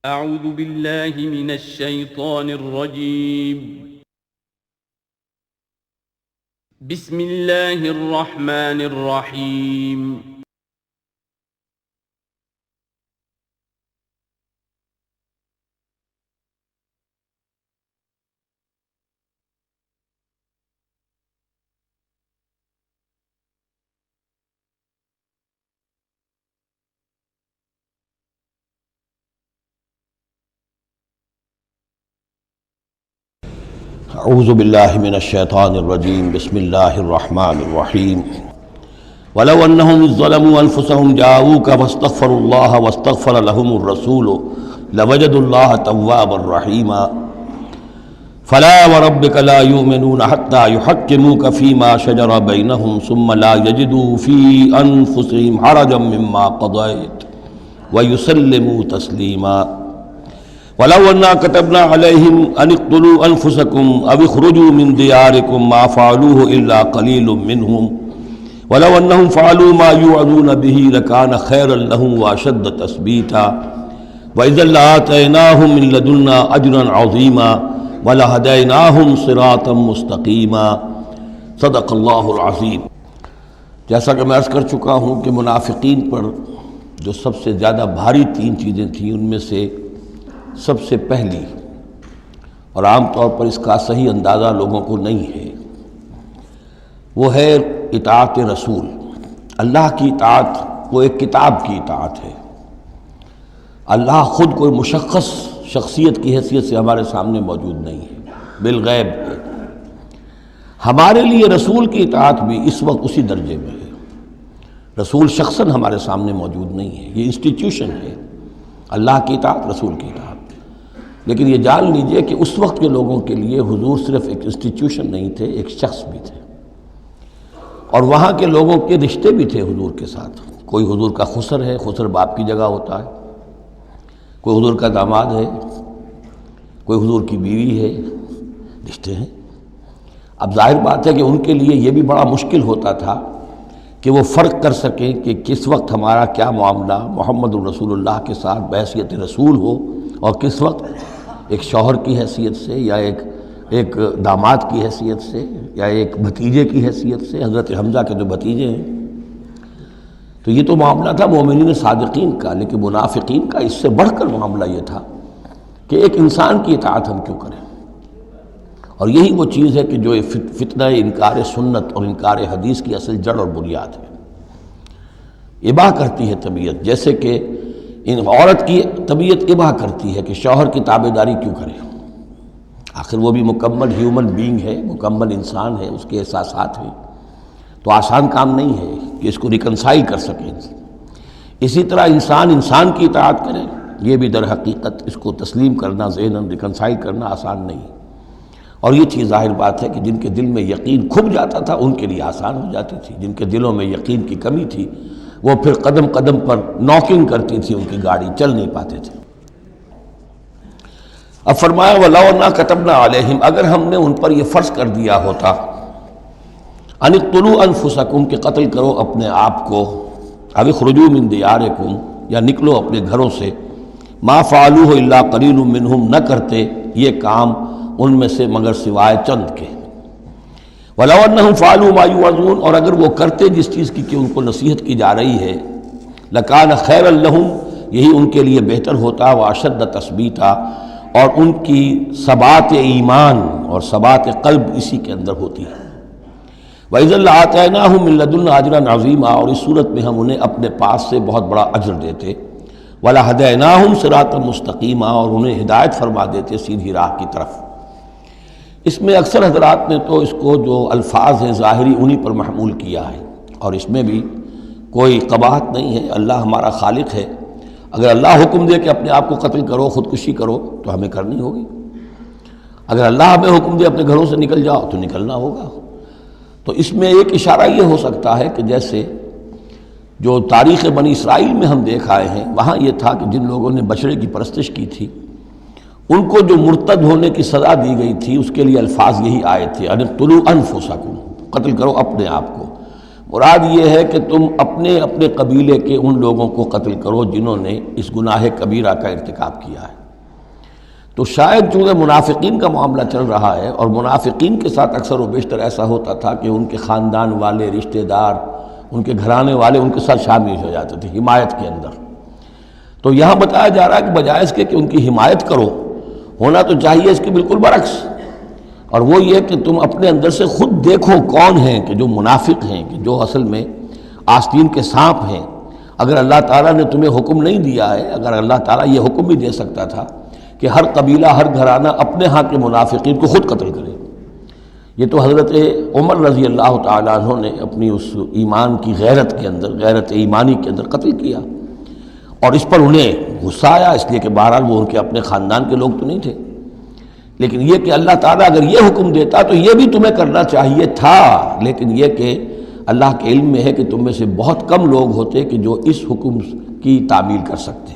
اعوذ باللہ من الشیطان الرجیم بسم اللہ الرحمن الرحیم اعوذ باللہ من الشیطان الرجیم بسم اللہ الرحمن الرحیم ولو انہم اذ ظلموا انفسهم جاءوک فاستغفروا اللہ واستغفر لهم الرسول لوجدوا اللہ توابا رحیما فلا وربک لا یؤمنون حتی یحکموک فیما شجر بینہم ثم لا یجدوا فی انفسهم حرجا مما قضیت ویسلموا تسلیما وَلَوْ أَنَّا كَتَبْنَا عَلَيْهِمْ أَنِ اقْتُلُوا أَنفُسَكُمْ أَوِ اخْرُجُوا مِنْ دِيَارِكُمْ مَا فَعَلُوهُ إِلَّا قَلِيلٌ مِّنْهُمْ وَلَوْ أَنَّهُمْ فَعَلُوا مَا يُوعَظُونَ بِهِ لَكَانَ خَيْرًا لَّهُمْ وَأَشَدَّ تَثْبِيتًا وَإِذًا لَّآتَيْنَاهُم مِّن لَّدُنَّا أَجْرًا عَظِيمًا وَلَهَدَيْنَاهُمْ صِرَاطًا مُّسْتَقِيمًا صدق اللہ العظیم۔ جیسا کہ میں عرض کر چکا ہوں کہ منافقین پر جو سب سے زیادہ بھاری تین چیزیں تھیں، ان میں سے سب سے پہلی اور عام طور پر اس کا صحیح اندازہ لوگوں کو نہیں ہے، وہ ہے اطاعت رسول۔ اللہ کی اطاعت وہ ایک کتاب کی اطاعت ہے۔ اللہ خود کوئی مشخص شخصیت کی حیثیت سے ہمارے سامنے موجود نہیں ہے، بالغیب ہے۔ ہمارے لیے رسول کی اطاعت بھی اس وقت اسی درجے میں ہے۔ رسول شخصاً ہمارے سامنے موجود نہیں ہے، یہ انسٹیٹیوشن ہے، اللہ کی اطاعت، رسول کی اطاعت۔ لیکن یہ جان لیجئے کہ اس وقت کے لوگوں کے لیے حضور صرف ایک انسٹیٹیوشن نہیں تھے، ایک شخص بھی تھے، اور وہاں کے لوگوں کے رشتے بھی تھے حضور کے ساتھ۔ کوئی حضور کا خسر ہے، خسر باپ کی جگہ ہوتا ہے، کوئی حضور کا داماد ہے، کوئی حضور کی بیوی ہے، رشتے ہیں۔ اب ظاہر بات ہے کہ ان کے لیے یہ بھی بڑا مشکل ہوتا تھا کہ وہ فرق کر سکیں کہ کس وقت ہمارا کیا معاملہ محمد الرسول اللہ کے ساتھ بحیثیت رسول ہو، اور کس وقت ایک شوہر کی حیثیت سے، یا ایک داماد کی حیثیت سے، یا ایک بھتیجے کی حیثیت سے، حضرت حمزہ کے جو بھتیجے ہیں۔ تو یہ تو معاملہ تھا مومنین صادقین کا، لیکن منافقین کا اس سے بڑھ کر معاملہ یہ تھا کہ ایک انسان کی اطاعت ہم کیوں کریں؟ اور یہی وہ چیز ہے کہ جو فتنہ انکار سنت اور انکار حدیث کی اصل جڑ اور بنیاد ہے۔ اباح کرتی ہے طبیعت، جیسے کہ عورت کی طبیعت اباح کرتی ہے کہ شوہر کی تابعداری کیوں کرے، آخر وہ بھی مکمل ہیومن بینگ ہے، مکمل انسان ہے، اس کے احساسات ہیں، تو آسان کام نہیں ہے کہ اس کو ریکنسائل کر سکیں۔ اسی طرح انسان کی اطاعت کرے، یہ بھی در حقیقت اس کو تسلیم کرنا، ذہناً ریکنسائل کرنا آسان نہیں، اور یہ چیز ظاہر بات ہے کہ جن کے دل میں یقین کھب جاتا تھا ان کے لیے آسان ہو جاتی تھی، جن کے دلوں میں یقین کی کمی تھی وہ پھر قدم قدم پر ناکنگ کرتی تھی، ان کی گاڑی چل نہیں پاتے تھے۔ اب فرمایا وَلَوْ أَنَّا كَتَبْنَا عَلَيْهِمْ، اگر ہم نے ان پر یہ فرض کر دیا ہوتا أَنِ اقْتُلُوا أَنفُسَكُمْ کہ قتل کرو اپنے آپ کو، أَوِ اخْرُجُوا مِن دِيَارِكُمْ یا نکلو اپنے گھروں سے، مَا فَعَلُوهُ إِلَّا قَلِيلٌ مِّنْهُمْ نہ کرتے یہ کام ان میں سے مگر سوائے چند کے۔ وَلَوْ أَنَّهُمْ فَعَلُوا مَا يُوعَظُونَ اور اگر وہ کرتے جس چیز کی کہ ان کو نصیحت کی جا رہی ہے، لَكَانَ خَيْرًا لَّهُمْ یہی ان کے لیے بہتر ہوتا، وَأَشَدَّ تَثْبِيتًا اور ان کی ثبات ایمان اور ثبات قلب اسی کے اندر ہوتی ہے۔ وَإِذًا لَّآتَيْنَاهُم مِّن لَّدُنَّا أَجْرًا عَظِيمًا اور اس صورت میں ہم انہیں اپنے پاس سے بہت بڑا اجر دیتے، وَلَهَدَيْنَاهُمْ صِرَاطًا مُّسْتَقِيمًا اور انہیں ہدایت فرما دیتے سیدھی راہ کی طرف۔ اس میں اکثر حضرات نے تو اس کو جو الفاظ ہیں ظاہری انہی پر محمول کیا ہے، اور اس میں بھی کوئی قباحت نہیں ہے، اللہ ہمارا خالق ہے، اگر اللہ حکم دے کہ اپنے آپ کو قتل کرو، خودکشی کرو تو ہمیں کرنی ہوگی، اگر اللہ ہمیں حکم دے اپنے گھروں سے نکل جاؤ تو نکلنا ہوگا۔ تو اس میں ایک اشارہ یہ ہو سکتا ہے کہ جیسے جو تاریخ بنی اسرائیل میں ہم دیکھ آئے ہیں، وہاں یہ تھا کہ جن لوگوں نے بچڑے کی پرستش کی تھی ان کو جو مرتد ہونے کی سزا دی گئی تھی، اس کے لیے الفاظ یہی آئے تھے، ان اقتلوا انفسکم قتل کرو اپنے آپ کو، مراد یہ ہے کہ تم اپنے اپنے قبیلے کے ان لوگوں کو قتل کرو جنہوں نے اس گناہ کبیرہ کا ارتکاب کیا ہے۔ تو شاید چونکہ منافقین کا معاملہ چل رہا ہے، اور منافقین کے ساتھ اکثر و بیشتر ایسا ہوتا تھا کہ ان کے خاندان والے، رشتہ دار، ان کے گھرانے والے ان کے ساتھ شامل ہو جاتے تھے حمایت کے اندر، تو یہاں بتایا جا رہا ہے کہ بجائے اس کے کہ ان کی حمایت کرو، ہونا تو چاہیے اس کے بالکل برعکس، اور وہ یہ کہ تم اپنے اندر سے خود دیکھو کون ہیں کہ جو منافق ہیں، کہ جو اصل میں آستین کے سانپ ہیں۔ اگر اللہ تعالیٰ نے تمہیں حکم نہیں دیا ہے، اگر اللہ تعالیٰ یہ حکم بھی دے سکتا تھا کہ ہر قبیلہ، ہر گھرانہ اپنے ہاں کے منافقین کو خود قتل کرے، یہ تو حضرت عمر رضی اللہ تعالیٰ عنہ نے اپنی اس ایمان کی غیرت کے اندر، غیرت ایمانی کے اندر قتل کیا، اور اس پر انہیں غصہ آیا، اس لیے کہ بہرحال وہ ان کے اپنے خاندان کے لوگ تو نہیں تھے، لیکن یہ کہ اللہ تعالیٰ اگر یہ حکم دیتا تو یہ بھی تمہیں کرنا چاہیے تھا، لیکن یہ کہ اللہ کے علم میں ہے کہ تم میں سے بہت کم لوگ ہوتے کہ جو اس حکم کی تعمیل کر سکتے،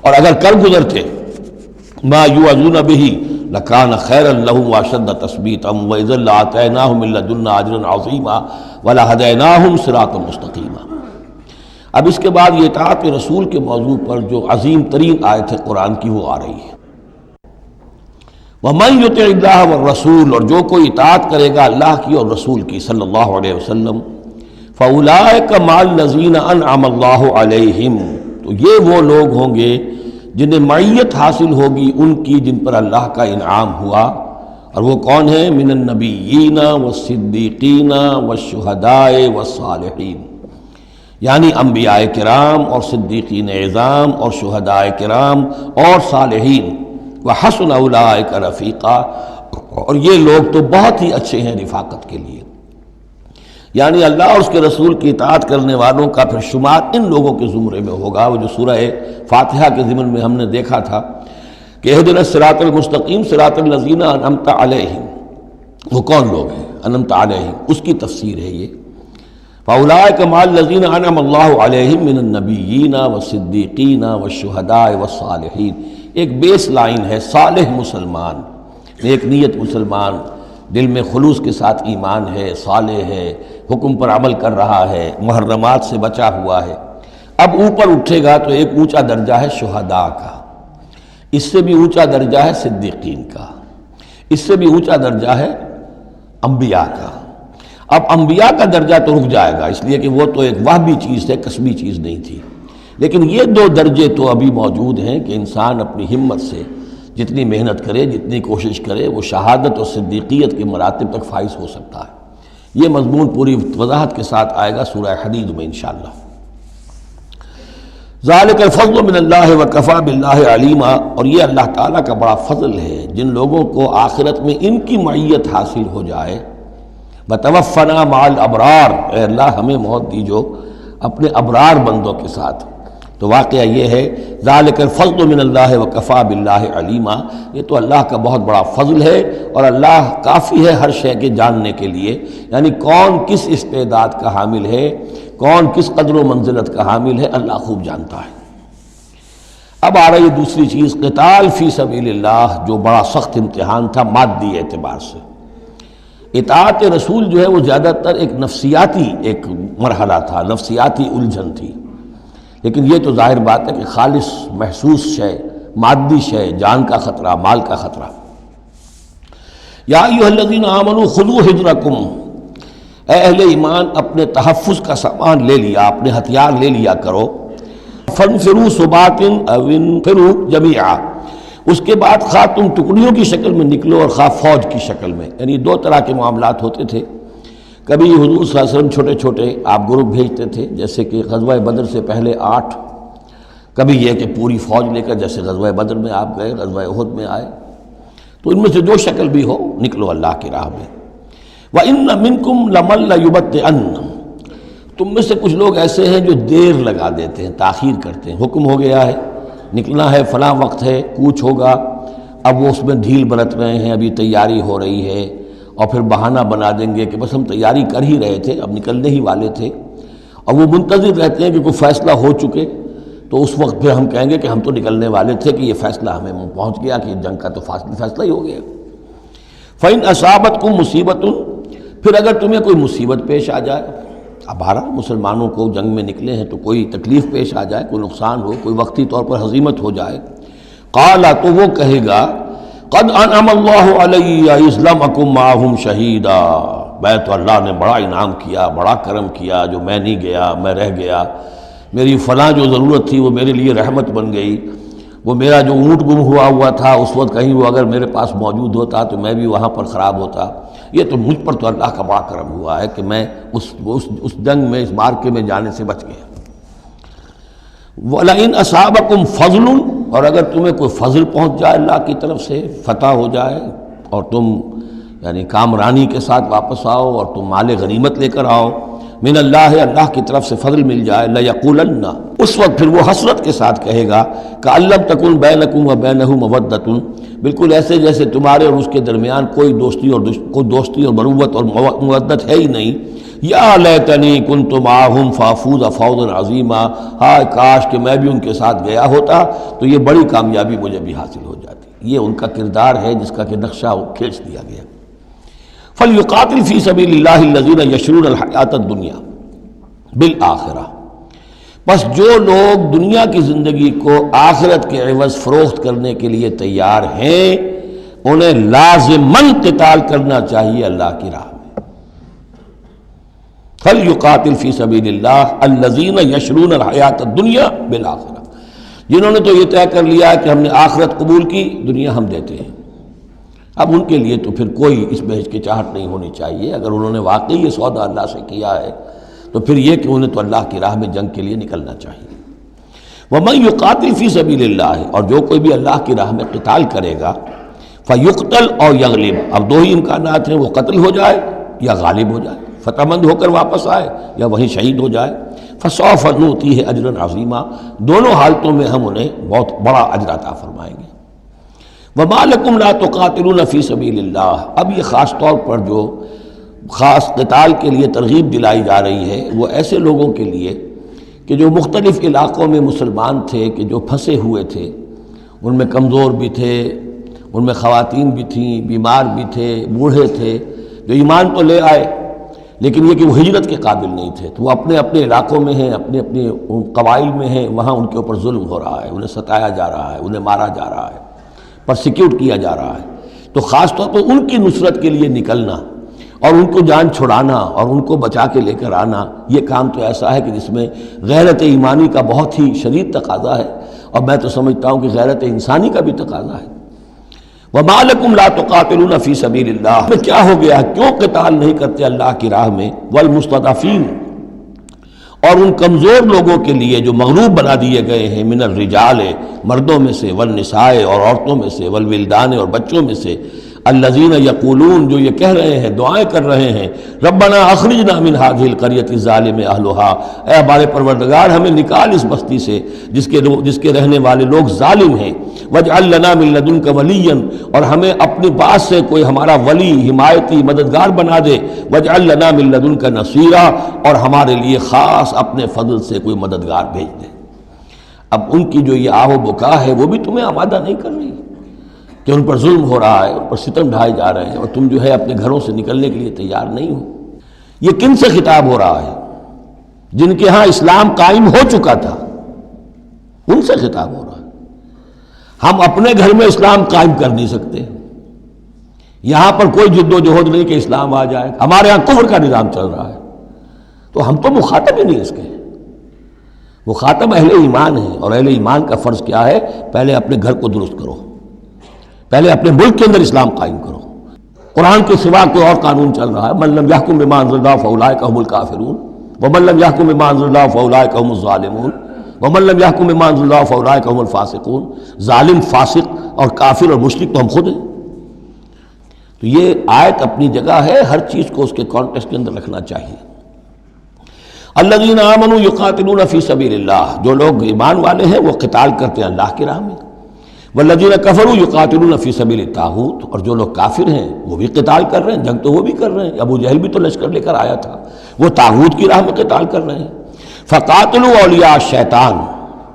اور اگر کر گزرتے ما یوعظون بہ لکان خیرا لہم واشد تثبیتا واذا لآتیناہم من لدنا اجرا عظیما ولہدیناہم صراطا مستقیما۔ اب اس کے بعد یہ اطاعت رسول کے موضوع پر جو عظیم ترین آیت ہے قرآن کی وہ آ رہی ہے۔ وَمَن يُطِعِ اللَّهَ وَالرَّسُولَ، اور جو کوئی اطاعت کرے گا اللہ کی اور رسول کی صلی اللہ علیہ وسلم، فَأُولَٰئِكَ مَعَ الَّذِينَ أَنْعَمَ اللَّهُ عَلَيْهِمْ، تو یہ وہ لوگ ہوں گے جنہیں معیت حاصل ہوگی ان کی جن پر اللہ کا انعام ہوا، اور وہ کون ہیں؟ من النبیین والصدیقین والشہداء والصالحین، یعنی انبیاء کرام اور صدیقین اعظام اور شہداء کرام اور صالحین، وحسن اولئک رفیقا، اور یہ لوگ تو بہت ہی اچھے ہیں رفاقت کے لیے، یعنی اللہ اور اس کے رسول کی اطاعت کرنے والوں کا پھر شمار ان لوگوں کے زمرے میں ہوگا، وہ جو سورہ فاتحہ کے ضمن میں ہم نے دیکھا تھا کہ اہدنا الصراط المستقیم صراط الذین انعمت علیہم، وہ کون لوگ ہیں انعمت علیہم، اس کی تفسیر ہے یہ۔ فاولئک مع الذین انعم اللہ علیہم من النبیین والصدیقین والشہداء والصالحین، ایک بیس لائن ہے، صالح مسلمان، نیک نیت مسلمان، دل میں خلوص کے ساتھ ایمان ہے، صالح ہے، حکم پر عمل کر رہا ہے، محرمات سے بچا ہوا ہے۔ اب اوپر اٹھے گا تو ایک اونچا درجہ ہے شہداء کا، اس سے بھی اونچا درجہ ہے صدیقین کا، اس سے بھی اونچا درجہ ہے انبیاء کا۔ اب انبیاء کا درجہ تو رک جائے گا، اس لیے کہ وہ تو ایک وہبی چیز ہے، کسبی چیز نہیں تھی، لیکن یہ دو درجے تو ابھی موجود ہیں کہ انسان اپنی ہمت سے جتنی محنت کرے، جتنی کوشش کرے، وہ شہادت اور صدیقیت کے مراتب تک فائز ہو سکتا ہے۔ یہ مضمون پوری وضاحت کے ساتھ آئے گا سورہ حدید میں انشاءاللہ۔ ذالک الفضل من اللہ وکفی باللہ علیما، اور یہ اللہ تعالیٰ کا بڑا فضل ہے جن لوگوں کو آخرت میں ان کی معیت حاصل ہو جائے۔ وتوفنا مع الابرار، اے اللہ ہمیں موت دیجو اپنے ابرار بندوں کے ساتھ۔ تو واقعہ یہ ہے ذالک الفضل من اللہ وکفی باللہ علیما، یہ تو اللہ کا بہت بڑا فضل ہے، اور اللہ کافی ہے ہر شے کے جاننے کے لیے، یعنی کون کس استعداد کا حامل ہے، کون کس قدر و منزلت کا حامل ہے، اللہ خوب جانتا ہے۔ اب آ رہی ہے دوسری چیز، قتال فی سبیل اللہ، جو بڑا سخت امتحان تھا مادی اعتبار سے۔ اطاعت رسول جو ہے وہ زیادہ تر ایک نفسیاتی ایک مرحلہ تھا، نفسیاتی الجھن تھی، لیکن یہ تو ظاہر بات ہے کہ خالص محسوس شے، مادی شے، جان کا خطرہ، مال کا خطرہ۔ یا ایھا الذین آمنوا خذوا حذرکم، اے اہل ایمان اپنے تحفظ کا سامان لے لیا، اپنے ہتھیار لے لیا کرو۔ فانفروا ثبات او انفروا جمیعا، اس کے بعد خواہ تم ٹکڑیوں کی شکل میں نکلو اور خواہ فوج کی شکل میں، یعنی دو طرح کے معاملات ہوتے تھے۔ کبھی حضور صلی اللہ علیہ وسلم چھوٹے چھوٹے آپ گروپ بھیجتے تھے، جیسے کہ غزوہ بدر سے پہلے 8، کبھی یہ کہ پوری فوج لے کر جیسے غزوہ بدر میں آپ گئے، غزوہ احد میں آئے، تو ان میں سے جو شکل بھی ہو نکلو اللہ کی راہ میں۔ وَإِنَّ مِنْكُمْ لَمَن لَيُبَطِّئَنَّ، تم میں سے کچھ لوگ ایسے ہیں جو دیر لگا دیتے ہیں، تاخیر کرتے ہیں، حکم ہو گیا ہے نکلنا ہے، فلاں وقت ہے، کوچ ہوگا، اب وہ اس میں ڈھیل برت رہے ہیں، ابھی تیاری ہو رہی ہے، اور پھر بہانہ بنا دیں گے کہ بس ہم تیاری کر ہی رہے تھے، اب نکلنے ہی والے تھے، اور وہ منتظر رہتے ہیں کہ کوئی فیصلہ ہو چکے، تو اس وقت پھر ہم کہیں گے کہ ہم تو نکلنے والے تھے کہ یہ فیصلہ ہمیں پہنچ گیا کہ جنگ کا تو فیصلہ ہی ہو گیا۔ فَإِنْ أَصَابَتْكُمْ مُصِیبَةٌ، پھر اگر تمہیں کوئی مصیبت پیش آ جائے، اب بہرحال مسلمانوں کو جنگ میں نکلے ہیں تو کوئی تکلیف پیش آ جائے، کوئی نقصان ہو، کوئی وقتی طور پر ہزیمت ہو جائے، قال تو وہ کہے گا قد انعم اللہ علی اذ لم اکن معہم شہیدا، میں تو اللہ نے بڑا انعام کیا، بڑا کرم کیا، جو میں نہیں گیا، میں رہ گیا، میری فلاں جو ضرورت تھی وہ میرے لیے رحمت بن گئی، وہ میرا جو اونٹ گم ہوا تھا اس وقت کہیں وہ اگر میرے پاس موجود ہوتا تو میں بھی وہاں پر خراب ہوتا، یہ تو مجھ پر تو اللہ کا بڑا کرم ہوا ہے کہ میں اس جنگ میں، اس مارکے میں جانے سے بچ گیا۔ وَلَئِنْ أَصَابَكُمْ فَضْلٌ، اور اگر تمہیں کوئی فضل پہنچ جائے اللہ کی طرف سے، فتح ہو جائے اور تم یعنی کامرانی کے ساتھ واپس آؤ اور تم مال غنیمت لے کر آؤ، من اللہ، اللہ کی طرف سے فضل مل جائے، لَيَقُولَنَّ، اس وقت پھر وہ حسرت کے ساتھ کہے گا کہ لَمْ تَكُنْ بَيْنَكُمْ وَبَيْنَهُ مَوَدَّةٌ، بالکل ایسے جیسے تمہارے اور اس کے درمیان کوئی دوستی اور مروت اور مودت ہے ہی نہیں۔ یا لیتنی کنت معہم فافوز فوزا عظیما، ہائے کاش کہ میں بھی ان کے ساتھ گیا ہوتا تو یہ بڑی کامیابی مجھے بھی حاصل ہو جاتی۔ یہ ان کا کردار ہے جس کا کہ نقشہ کھینچ دیا گیا۔ فَلْيُقَاتِلْ فِي سَبِيلِ اللَّهِ الَّذِينَ يَشْرُونَ الْحَيَاةَ الدُّنْيَا بِالْآخِرَةِ، بس جو لوگ دنیا کی زندگی کو آخرت کے عوض فروخت کرنے کے لیے تیار ہیں انہیں لازماً قتال کرنا چاہیے اللہ کی راہ میں۔ فَلْيُقَاتِلْ فِي سَبِيلِ اللَّهِ الَّذِينَ يَشْرُونَ الْحَيَاةَ الدُّنْيَا بِالْآخِرَةِ، جنہوں نے تو یہ طے کر لیا ہے کہ ہم نے آخرت قبول کی، دنیا ہم دیتے ہیں۔ اب ان کے لیے تو پھر کوئی اس میں ہچکچاہٹ نہیں ہونی چاہیے، اگر انہوں نے واقعی یہ سودا اللہ سے کیا ہے تو پھر یہ کہ انہیں تو اللہ کی راہ میں جنگ کے لیے نکلنا چاہیے۔ وَمَن يُقَاتِلْ فِي سَبِيلِ اللَّهِ، اور جو کوئی بھی اللہ کی راہ میں قتال کرے گا، فَيُقْتَلْ أَوْ يَغْلِبْ، اب دو ہی امکانات ہیں، وہ قتل ہو جائے یا غالب ہو جائے، فتح مند ہو کر واپس آئے یا وہیں شہید ہو جائے۔ فَسَوْفَ نُؤْتِيهِ أَجْرًا عَظِيمًا، دونوں حالتوں میں ہم انہیں بہت بڑا اجر عطا فرمائیں گے۔ وَمَا لَكُمْ لَا تُقَاتِلُونَ فِي سَبِيلِ اللَّهِ، اب یہ خاص طور پر جو خاص قتال کے لیے ترغیب دلائی جا رہی ہے وہ ایسے لوگوں کے لیے کہ جو مختلف علاقوں میں مسلمان تھے، کہ جو پھنسے ہوئے تھے، ان میں کمزور بھی تھے، ان میں خواتین بھی تھیں، بیمار بھی تھے، بوڑھے تھے، جو ایمان تو لے آئے لیکن یہ کہ وہ ہجرت کے قابل نہیں تھے، تو وہ اپنے اپنے علاقوں میں ہیں، اپنے اپنے قبائل میں ہیں، وہاں ان کے اوپر ظلم ہو رہا ہے، انہیں ستایا جا رہا ہے، انہیں مارا جا رہا ہے، پرسیکیوٹ کیا جا رہا ہے، تو خاص طور پر ان کی نصرت کے لیے نکلنا اور ان کو جان چھڑانا اور ان کو بچا کے لے کر آنا، یہ کام تو ایسا ہے کہ جس میں غیرت ایمانی کا بہت ہی شدید تقاضا ہے، اور میں تو سمجھتا ہوں کہ غیرت انسانی کا بھی تقاضا ہے۔ وَمَا لَكُمْ لَا تُقَاتِلُونَ فِي سَبِيلِ اللَّهِ، میں کیا ہو گیا، کیوں قتال نہیں کرتے اللہ کی راہ میں؟ وَالْمُسْتَضْعَفِينَ، اور ان کمزور لوگوں کے لیے جو مغلوب بنا دیے گئے ہیں، من الرجال، مردوں میں سے، والنساء، اور عورتوں میں سے، والولدان، اور بچوں میں سے، الذین یقولون، جو یہ کہہ رہے ہیں، دعائیں کر رہے ہیں، ربنا اخرجنا من هذه القرية الظالم اهلها، اے ہمارے پروردگار ہمیں نکال اس بستی سے جس کے رہنے والے لوگ ظالم ہیں، واجعل لنا من لدنك وليا، اور ہمیں اپنے پاس سے کوئی ہمارا ولی، حمایتی، مددگار بنا دے، واجعل لنا من لدنك نصيرا، اور ہمارے لیے خاص اپنے فضل سے کوئی مددگار بھیج دے۔ اب ان کی جو یہ آہ و بکا ہے وہ بھی تمہیں آمادہ نہیں کر رہی کہ ان پر ظلم ہو رہا ہے، ان پر ستم ڈھائے جا رہے ہیں، اور تم جو ہے اپنے گھروں سے نکلنے کے لیے تیار نہیں ہو۔ یہ کن سے خطاب ہو رہا ہے؟ جن کے ہاں اسلام قائم ہو چکا تھا، ان سے خطاب ہو رہا ہے۔ ہم اپنے گھر میں اسلام قائم کر نہیں سکتے، یہاں پر کوئی جد و جہد نہیں کہ اسلام آ جائے، ہمارے ہاں کفر کا نظام چل رہا ہے، تو ہم تو مخاطب ہی نہیں اس کے۔ مخاطب اہل ایمان ہیں، اور اہل ایمان کا فرض کیا ہے؟ پہلے اپنے گھر کو درست کرو، پہلے اپنے ملک کے اندر اسلام قائم کرو۔ قرآن کے سوا کوئی اور قانون چل رہا ہے، من لم يحکم بما انزل اللہ فاولئک هم الکافرون ومن لم يحکم بما انزل اللہ فاولئک هم الظالمون ومن لم يحکم بما انزل اللہ فاولئک هم الفاسقون۔ ظالم، فاسق اور کافر اور مشرک تو ہم خود ہیں۔ تو یہ آیت اپنی جگہ ہے، ہر چیز کو اس کے کانٹیکسٹ کے اندر رکھنا چاہیے۔ الذین آمنوا یقاتلون فی سبیل اللہ، جو لوگ ایمان والے ہیں وہ قتال کرتے ہیں اللہ کی راہ میں۔ والذین کفروا یقاتلون فی سبیل الطاغوت، اور جو لوگ کافر ہیں وہ بھی قتال کر رہے ہیں، جنگ تو وہ بھی کر رہے ہیں، ابو جہل بھی تو لشکر لے کر آیا تھا، وہ طاغوت کی راہ میں قتال کر رہے ہیں۔ فقاتلوا اولیاء الشیطان،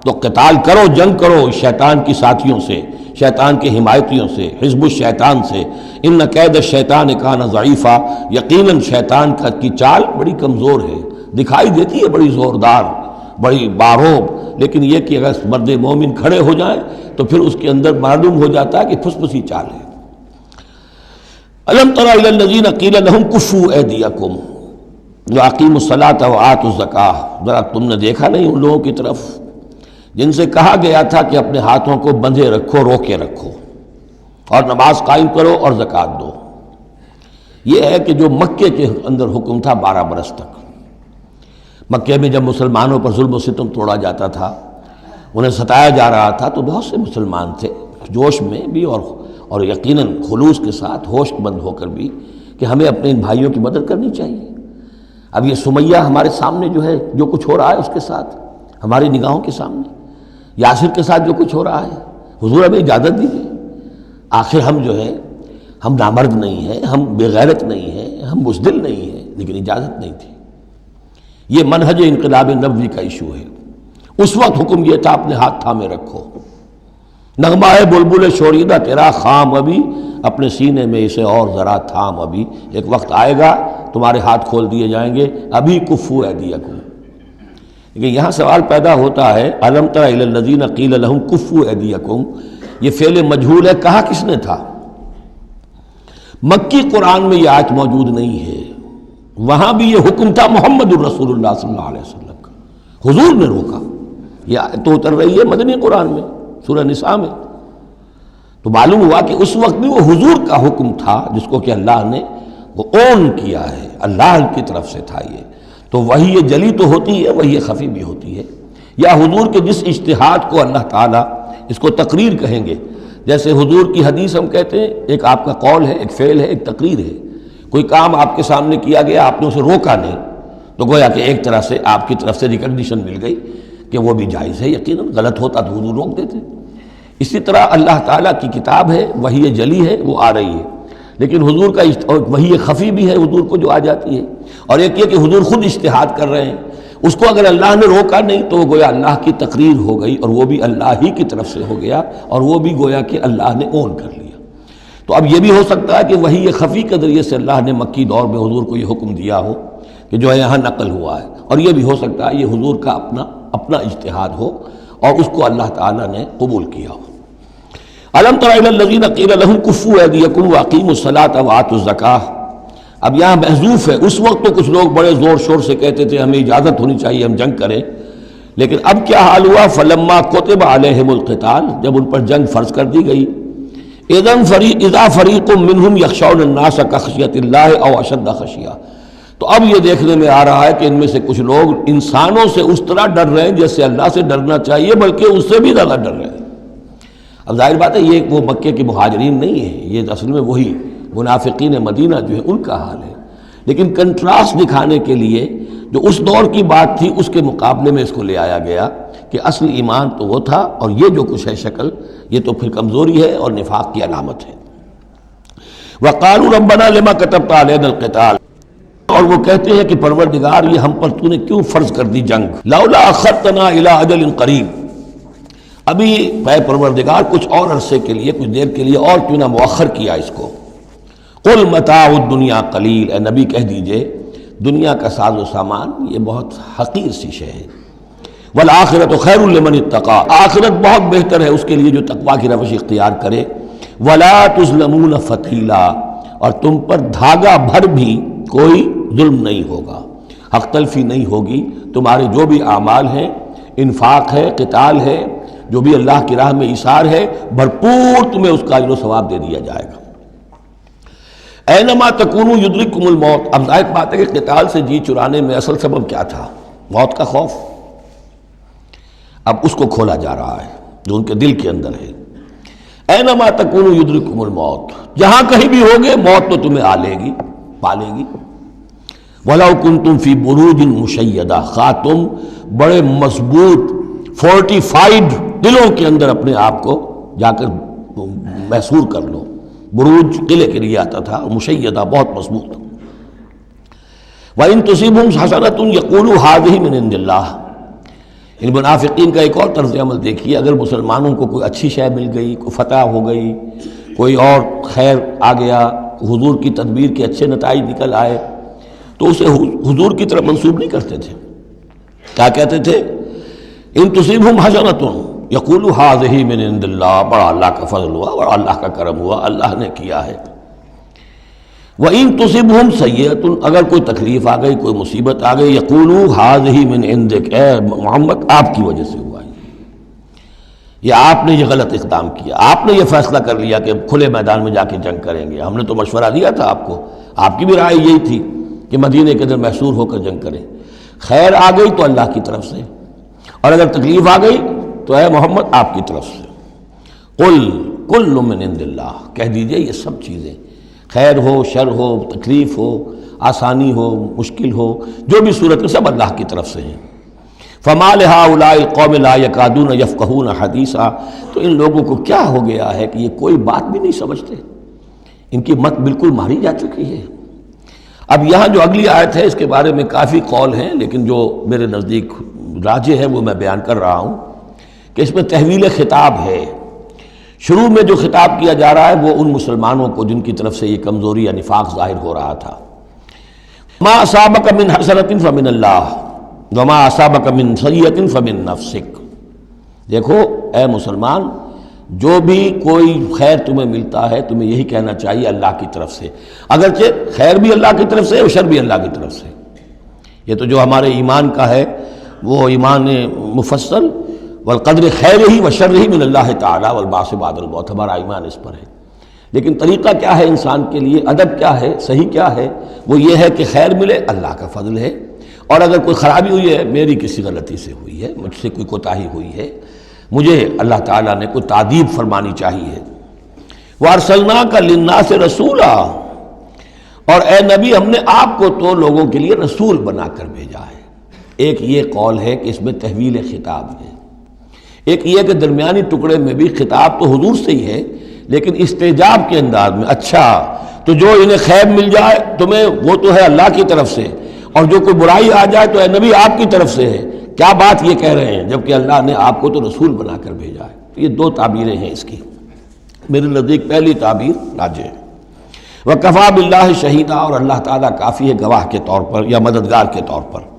تو قتال کرو، جنگ کرو شیطان کی ساتھیوں سے، شیطان کے حمایتیوں سے، حزب الشیطان سے۔ ان کید الشیطان کان ضعیفا، یقیناً شیطان کی چال بڑی کمزور ہے، دکھائی دیتی ہے بڑی زوردار، بڑی باروب، لیکن یہ کہ اگر مرد مومن کھڑے ہو جائیں تو پھر اس کے اندر معلوم ہو جاتا ہے کہ پھسپسی چال ہے۔ الم تر الی الذین قیل لهم کفوا ایدیکم واقیموا الصلاۃ وآتوا الزکاۃ، ذرا تم نے دیکھا نہیں ان لوگوں کی طرف جن سے کہا گیا تھا کہ اپنے ہاتھوں کو بندھے رکھو، روکے رکھو، اور نماز قائم کرو اور زکوٰۃ دو۔ یہ ہے کہ جو مکے کے اندر حکم تھا 12 برس تک، مکے میں جب مسلمانوں پر ظلم و ستم توڑا جاتا تھا، انہیں ستایا جا رہا تھا، تو بہت سے مسلمان تھے جوش میں بھی اور یقیناً خلوص کے ساتھ ہوش مند ہو کر بھی کہ ہمیں اپنے ان بھائیوں کی مدد کرنی چاہیے۔ اب یہ سمیہ ہمارے سامنے جو ہے، جو کچھ ہو رہا ہے اس کے ساتھ ہماری نگاہوں کے سامنے، یاسر کے ساتھ جو کچھ ہو رہا ہے، حضور ہمیں اجازت دیجیے۔ آخر ہم جو ہے، ہم نامرد نہیں ہیں، ہم بے غیرت نہیں ہیں، ہم بزدل نہیں ہیں، لیکن اجازت نہیں تھی۔ یہ منہج انقلاب نبوی کا ایشو ہے۔ اس وقت حکم یہ تھا اپنے ہاتھ تھامے رکھو، نغمہ ہے بلبل شوریدہ تیرا خام ابھی، اپنے سینے میں اسے اور ذرا تھام ابھی، ایک وقت آئے گا تمہارے ہاتھ کھول دیے جائیں گے، ابھی کفوا ایدیکم۔ لیکن یہاں سوال پیدا ہوتا ہے، الم تر الی الذین قیل لهم کفوا ایدیکم، یہ فعل مجہول ہے، کہا کس نے تھا؟ مکی قرآن میں یہ آیت موجود نہیں ہے، وہاں بھی یہ حکم تھا محمد الرسول اللہ صلی اللہ علیہ وسلم کا، حضور نے روکا۔ یہ آیت تو اتر رہی ہے مدنی قرآن میں، سورہ نساء میں، تو معلوم ہوا کہ اس وقت بھی وہ حضور کا حکم تھا جس کو کہ اللہ نے وہ اون کیا ہے، اللہ کی طرف سے تھا یہ۔ تو وہی جلی تو ہوتی ہے، وہی خفی بھی ہوتی ہے، یا حضور کے جس اجتہاد کو اللہ تعالیٰ اس کو تقریر کہیں گے، جیسے حضور کی حدیث ہم کہتے ہیں، ایک آپ کا قول ہے، ایک فعل ہے، ایک تقریر ہے۔ کوئی کام آپ کے سامنے کیا گیا، آپ نے اسے روکا نہیں، تو گویا کہ ایک طرح سے آپ کی طرف سے ریکگنیشن مل گئی کہ وہ بھی جائز ہے، یقیناً غلط ہوتا تو حضور روک دیتے۔ اسی طرح اللہ تعالیٰ کی کتاب ہے، وحی جلی ہے، وہ آ رہی ہے، لیکن حضور کا وحی خفی بھی ہے حضور کو جو آ جاتی ہے، اور ایک یہ کہ حضور خود اجتہاد کر رہے ہیں، اس کو اگر اللہ نے روکا نہیں تو گویا اللہ کی تقریر ہو گئی، اور وہ بھی اللہ ہی کی طرف سے ہو گیا، اور وہ بھی گویا کہ اللہ نے اون کر لیا۔ تو اب یہ بھی ہو سکتا ہے کہ وحی خفی کے ذریعے سے اللہ نے مکی دور میں حضور کو یہ حکم دیا ہو کہ جو ہے یہاں نقل ہوا ہے، اور یہ بھی ہو سکتا ہے یہ حضور کا اپنا اجتہاد ہو اور اس کو اللہ تعالیٰ نے قبول کیا ہو۔ الم تر الی الذین قیل لهم کفوا ایدیکم واقیموا الصلاۃ وآتوا الزکاۃ، اب یہاں محذوف ہے، اس وقت تو کچھ لوگ بڑے زور شور سے کہتے تھے ہمیں اجازت ہونی چاہیے ہم جنگ کریں، لیکن اب کیا حال ہوا؟ فلما کتب علیہم القتال، جب ان پر جنگ فرض کر دی گئی، اذا فریق منہم یخشون الناس کخشیۃ اللہ او اشد خشیہ، تو اب یہ دیکھنے میں آ رہا ہے کہ ان میں سے کچھ لوگ انسانوں سے اس طرح ڈر رہے ہیں جیسے اللہ سے ڈرنا چاہیے، بلکہ اس سے بھی زیادہ ڈر رہے ہیں۔ اب ظاہر بات ہے یہ وہ مکے کے مہاجرین نہیں ہیں، یہ اصل میں وہی منافقین مدینہ جو ہے ان کا حال ہے، لیکن کنٹراسٹ دکھانے کے لیے جو اس دور کی بات تھی اس کے مقابلے میں اس کو لے آیا گیا کہ اصل ایمان تو وہ تھا، اور یہ جو کچھ ہے شکل یہ تو پھر کمزوری ہے اور نفاق کی علامت ہے۔ وَقَالُوا رَبَّنَا لِمَا كَتَبْتَ عَلَيْنَا الْقِتَالَ، اور وہ کہتے ہیں کہ پروردگار یہ ہم پر تو نے کیوں فرض کر دی جنگ، لَوْلَا أَخَّرْتَنَا إِلَىٰ أَجَلٍ قَرِيبٍ، ابھی اے پروردگار کچھ اور عرصے کے لیے، کچھ دیر کے لیے اور کیوں نہ مؤخر کیا اس کو۔ قُلْ مَتَاعُ الدُّنْيَا قَلِيلٌ، اے نبی کہہ دیجئے دنیا کا ساز و سامان یہ بہت حقیر سی شے ہے، وَالْآخِرَةُ خَيْرٌ لِمَنِ اتَّقَىٰ، آخرت بہت بہتر ہے اس کے لیے جو تقویٰ کی روش اختیار کرے، وَلَا تُظْلَمُونَ فَتِيلًا، اور تم پر دھاگا بھر بھی کوئی ظلم نہیں ہوگا، حق تلفی نہیں ہوگی، تمہارے جو بھی اعمال ہیں، انفاق ہے، قتال ہے، جو بھی اللہ کی راہ میں ایثار ہے، بھرپور تمہیں اس کا اجر و ثواب دے دیا جائے گا۔ اینما تکونوا یدرککم الموت، اب ظاہر بات ہے کہ قتال سے جی چرانے میں اصل سبب کیا تھا؟ موت کا خوف، اب اس کو کھولا جا رہا ہے جو ان کے دل کے اندر ہے۔ اینما تکونوا یدرککم الموت، جہاں کہیں بھی ہوگے موت تو تمہیں آ لے گی، پا لے گی۔ وَلَوْ كُنْتُمْ فِي بُرُوجٍ مُشَيَّدَةٍ، خواہ تم بڑے مضبوط فورٹیفائڈ دلوں کے اندر اپنے آپ کو جا کر محصور کر لو، بروج قلعے کے لیے آتا تھا، مشیدہ بہت مضبوط۔ وَإِن تُصِبْهُمْ حَسَنَةٌ يَقُولُوا هَٰذِهِ مِنْ عِندِ اللَّهِ، ان منافقین کا ایک اور طرز عمل دیکھیے، اگر مسلمانوں کو کوئی اچھی شے مل گئی، کوئی فتح ہو گئی، کوئی اور خیر آ گیا، حضور کی تدبیر کے اچھے نتائج نکل آئے، تو اسے حضور کی طرف منسوب نہیں کرتے تھے. کیا کہتے تھے؟ ان تصیبہم حسنۃ یقولوا ھذہ من عند اللہ، بڑا اللہ کا فضل ہوا، بڑا اللہ کا کرم ہوا، اللہ نے کیا ہے. وَإِن تُصِبْهُمْ سَيِّئَةٌ، اگر کوئی تکلیف آ گئی، کوئی مصیبت آ گئی، یقولوا ھذہ من عندک، اے محمد آپ کی وجہ سے ہوا ہے، یا آپ نے یہ غلط اقدام کیا، آپ نے یہ فیصلہ کر لیا کہ کھلے میدان میں جا کے جنگ کریں گے، ہم نے تو مشورہ دیا تھا آپ کو، آپ کی بھی رائے یہی تھی کہ مدینے کے اندر محصور ہو کر جنگ کریں. خیر آ گئی تو اللہ کی طرف سے، اور اگر تکلیف آ گئی تو اے محمد آپ کی طرف سے. قل کل من عند اللہ، کہہ دیجئے یہ سب چیزیں، خیر ہو، شر ہو، تکلیف ہو، آسانی ہو، مشکل ہو، جو بھی صورت ہے سب اللہ کی طرف سے ہیں. فما لہؤلاء القوم لا یکادون یفقہون حدیثا، تو ان لوگوں کو کیا ہو گیا ہے کہ یہ کوئی بات بھی نہیں سمجھتے، ان کی مت بالکل ماری جا چکی ہے. اب یہاں جو اگلی آیت ہے اس کے بارے میں کافی قول ہیں، لیکن جو میرے نزدیک راجح ہے وہ میں بیان کر رہا ہوں کہ اس میں تحویل خطاب ہے. شروع میں جو خطاب کیا جا رہا ہے وہ ان مسلمانوں کو جن کی طرف سے یہ کمزوری یا نفاق ظاہر ہو رہا تھا. ما اصابک من حسنۃ فمن اللہ وما اصابک من سیئۃ فمن نفسک. دیکھو اے مسلمان، جو بھی کوئی خیر تمہیں ملتا ہے تمہیں یہی کہنا چاہیے اللہ کی طرف سے، اگرچہ خیر بھی اللہ کی طرف سے اور شر بھی اللہ کی طرف سے. یہ تو جو ہمارے ایمان کا ہے وہ ایمان مفصل، والقدر خیرہ وشرہ من اللہ تعالی والبعث بعد الموت، ہمارا ایمان اس پر ہے. لیکن طریقہ کیا ہے انسان کے لیے، ادب کیا ہے، صحیح کیا ہے؟ وہ یہ ہے کہ خیر ملے اللہ کا فضل ہے، اور اگر کوئی خرابی ہوئی ہے میری کسی غلطی سے ہوئی ہے، مجھ سے کوئی کوتاہی ہوئی ہے، مجھے اللہ تعالیٰ نے کوئی تعدیب فرمانی چاہیے. وَأَرْسَلْنَاكَ لِلنَّاسِ رَسُولًا، اور اے نبی ہم نے آپ کو تو لوگوں کے لیے رسول بنا کر بھیجا ہے. ایک یہ قول ہے کہ اس میں تحویل خطاب ہے، ایک یہ کہ درمیانی ٹکڑے میں بھی خطاب تو حضور سے ہی ہے لیکن استجاب کے انداز میں. اچھا تو جو انہیں خیر مل جائے تمہیں وہ تو ہے اللہ کی طرف سے، اور جو کوئی برائی آ جائے تو اے نبی آپ کی طرف سے ہے. کیا بات یہ کہہ رہے ہیں جبکہ اللہ نے آپ کو تو رسول بنا کر بھیجا ہے. یہ دو تعبیریں ہیں اس کی. میرے نزدیک پہلی تعبیر راجح ہے. وَكَفَى بِاللَّهِ شَهِيدًا، اور اللہ تعالیٰ کافی ہے گواہ کے طور پر یا مددگار کے طور پر.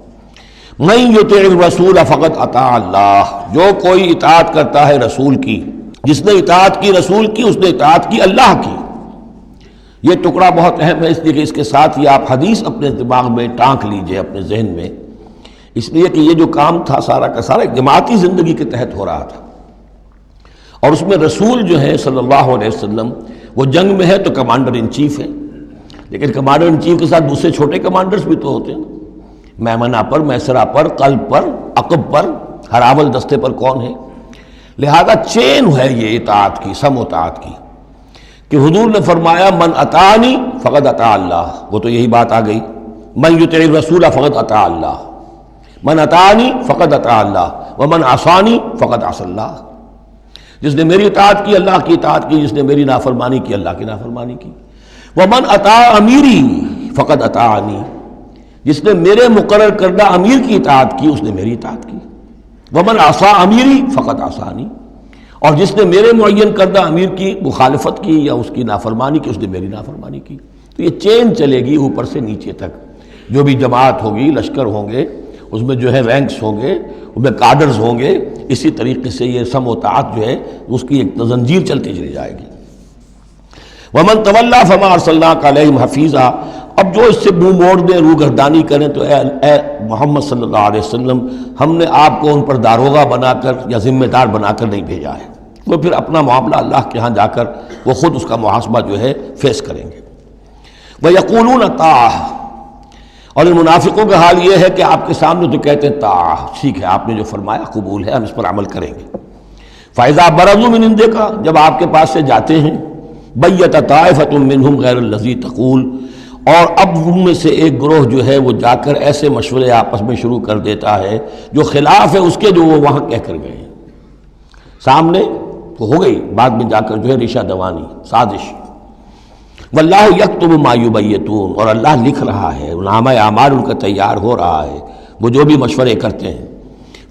مَن يُطِعِ الرَّسُولَ فَقَدْ أَطَاعَ اللَّهَ، جو کوئی اطاعت کرتا ہے رسول کی، جس نے اطاعت کی رسول کی اس نے اطاعت کی اللہ کی. یہ ٹکڑا بہت اہم ہے، اس لیے کہ اس کے ساتھ ہی آپ حدیث اپنے دماغ میں ٹانک لیجئے اپنے ذہن میں، اس لیے کہ یہ جو کام تھا سارا کا سارا ایک جماعتی زندگی کے تحت ہو رہا تھا، اور اس میں رسول جو ہے صلی اللہ علیہ وسلم وہ جنگ میں ہے تو کمانڈر ان چیف ہے، لیکن کمانڈر ان چیف کے ساتھ دوسرے چھوٹے کمانڈرز بھی تو ہوتے ہیں، میمنہ پر، میسرہ پر، قلب پر، عقب پر، ہراول دستے پر کون ہے. لہذا چین ہے یہ اطاعت کی، سم اطاعت کی، کہ حضور نے فرمایا من اطاعنی فقد اطاع اللہ، وہ تو یہی بات آ گئی. من یطع الرسول فقد اطاع اللہ، من اطاعنی فقد اطاع اللہ ومن عصانی فقد عصى اللہ. جس نے میری اطاعت کی اللہ کی اطاعت کی، جس نے میری نافرمانی کی اللہ کی نافرمانی کی. ومن اطاع امیری فقد اطاعنی، جس نے میرے مقرر کردہ امیر کی اطاعت کی اس نے میری اطاعت کی. ومن عصى امیری فقد عصانی، اور جس نے میرے معین کردہ امیر کی مخالفت کی یا اس کی نافرمانی کی اس نے میری نافرمانی کی. تو یہ چین چلے گی اوپر سے نیچے تک. جو بھی جماعت ہوگی، لشکر ہوں گے، اس میں جو ہے رینکس ہوں گے، اس میں کارڈرز ہوں گے، اسی طریقے سے یہ سم و طاعت جو ہے اس کی ایک زنجیر چلتی چلی جائے گی. ومن تولیٰ فما ارسلناک علیہم حفیظا، اب جو اس سے منہ موڑ دیں، روگردانی کریں، تو اے محمد صلی اللہ علیہ وسلم ہم نے آپ کو ان پر داروغہ بنا کر یا ذمہ دار بنا کر نہیں بھیجا ہے. وہ پھر اپنا معاملہ اللہ کے ہاں جا کر وہ خود اس کا محاسبہ جو ہے فیس کریں گے. وَيَقُولُونَ طَاعَةٌ، اور ان منافقوں کا حال یہ ہے کہ آپ کے سامنے تو کہتے ہیں طاعہ، ٹھیک ہے آپ نے جو فرمایا قبول ہے، ہم اس پر عمل کریں گے. فَإِذَا بَرَزُوا مِنْ عِنْدِكَ، جب آپ کے پاس سے جاتے ہیں، بَيَّتَ طَائِفَةٌ مِّنْهُمْ غَيْرَ الَّذِي تَقُولُ، اور اب ان میں سے ایک گروہ جو ہے وہ جا کر ایسے مشورے آپس میں شروع کر دیتا ہے جو خلاف ہے اس کے جو وہ وہاں کہہ کر گئے ہیں. سامنے تو ہو گئی، بعد میں جا کر جو ہے ریشہ دوانی، سازش. واللہ یکتب ما یبیتون، اور اللہ لکھ رہا ہے، نامہ اعمال ان کا تیار ہو رہا ہے، وہ جو بھی مشورے کرتے ہیں.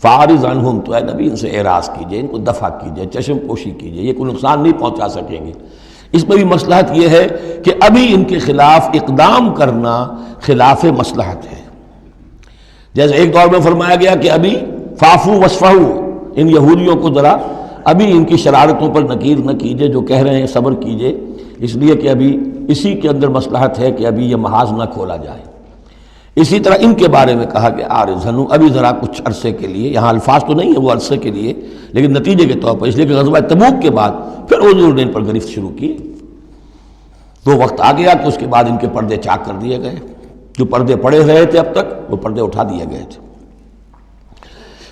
فاعرض عنہم، تو اے نبی ان سے اعراض کیجئے، ان کو دفع کیجئے، چشم پوشی کیجئے، یہ کوئی نقصان نہیں پہنچا سکیں گے. اس میں بھی مصلحت یہ ہے کہ ابھی ان کے خلاف اقدام کرنا خلاف مصلحت ہے. جیسے ایک دور میں فرمایا گیا کہ ابھی فافو وصفحو، ان یہودیوں کو ذرا ابھی ان کی شرارتوں پر نکیر نہ کیجئے، جو کہہ رہے ہیں صبر کیجئے، اس لیے کہ ابھی اسی کے اندر مصلحت ہے کہ ابھی یہ محاذ نہ کھولا جائے. اسی طرح ان کے بارے میں کہا کہ آرزنو، ابھی ذرا کچھ عرصے کے لیے، یہاں الفاظ تو نہیں ہے وہ عرصے کے لیے، لیکن نتیجے کے طور پر، اس لیے کہ غزوہ تبوک کے بعد پھر حضور نے ان پر گرفت شروع کی. تو وقت آ گیا کہ اس کے بعد ان کے پردے چاک کر دیے گئے، جو پردے پڑے رہے تھے اب تک وہ پردے اٹھا دیے گئے تھے.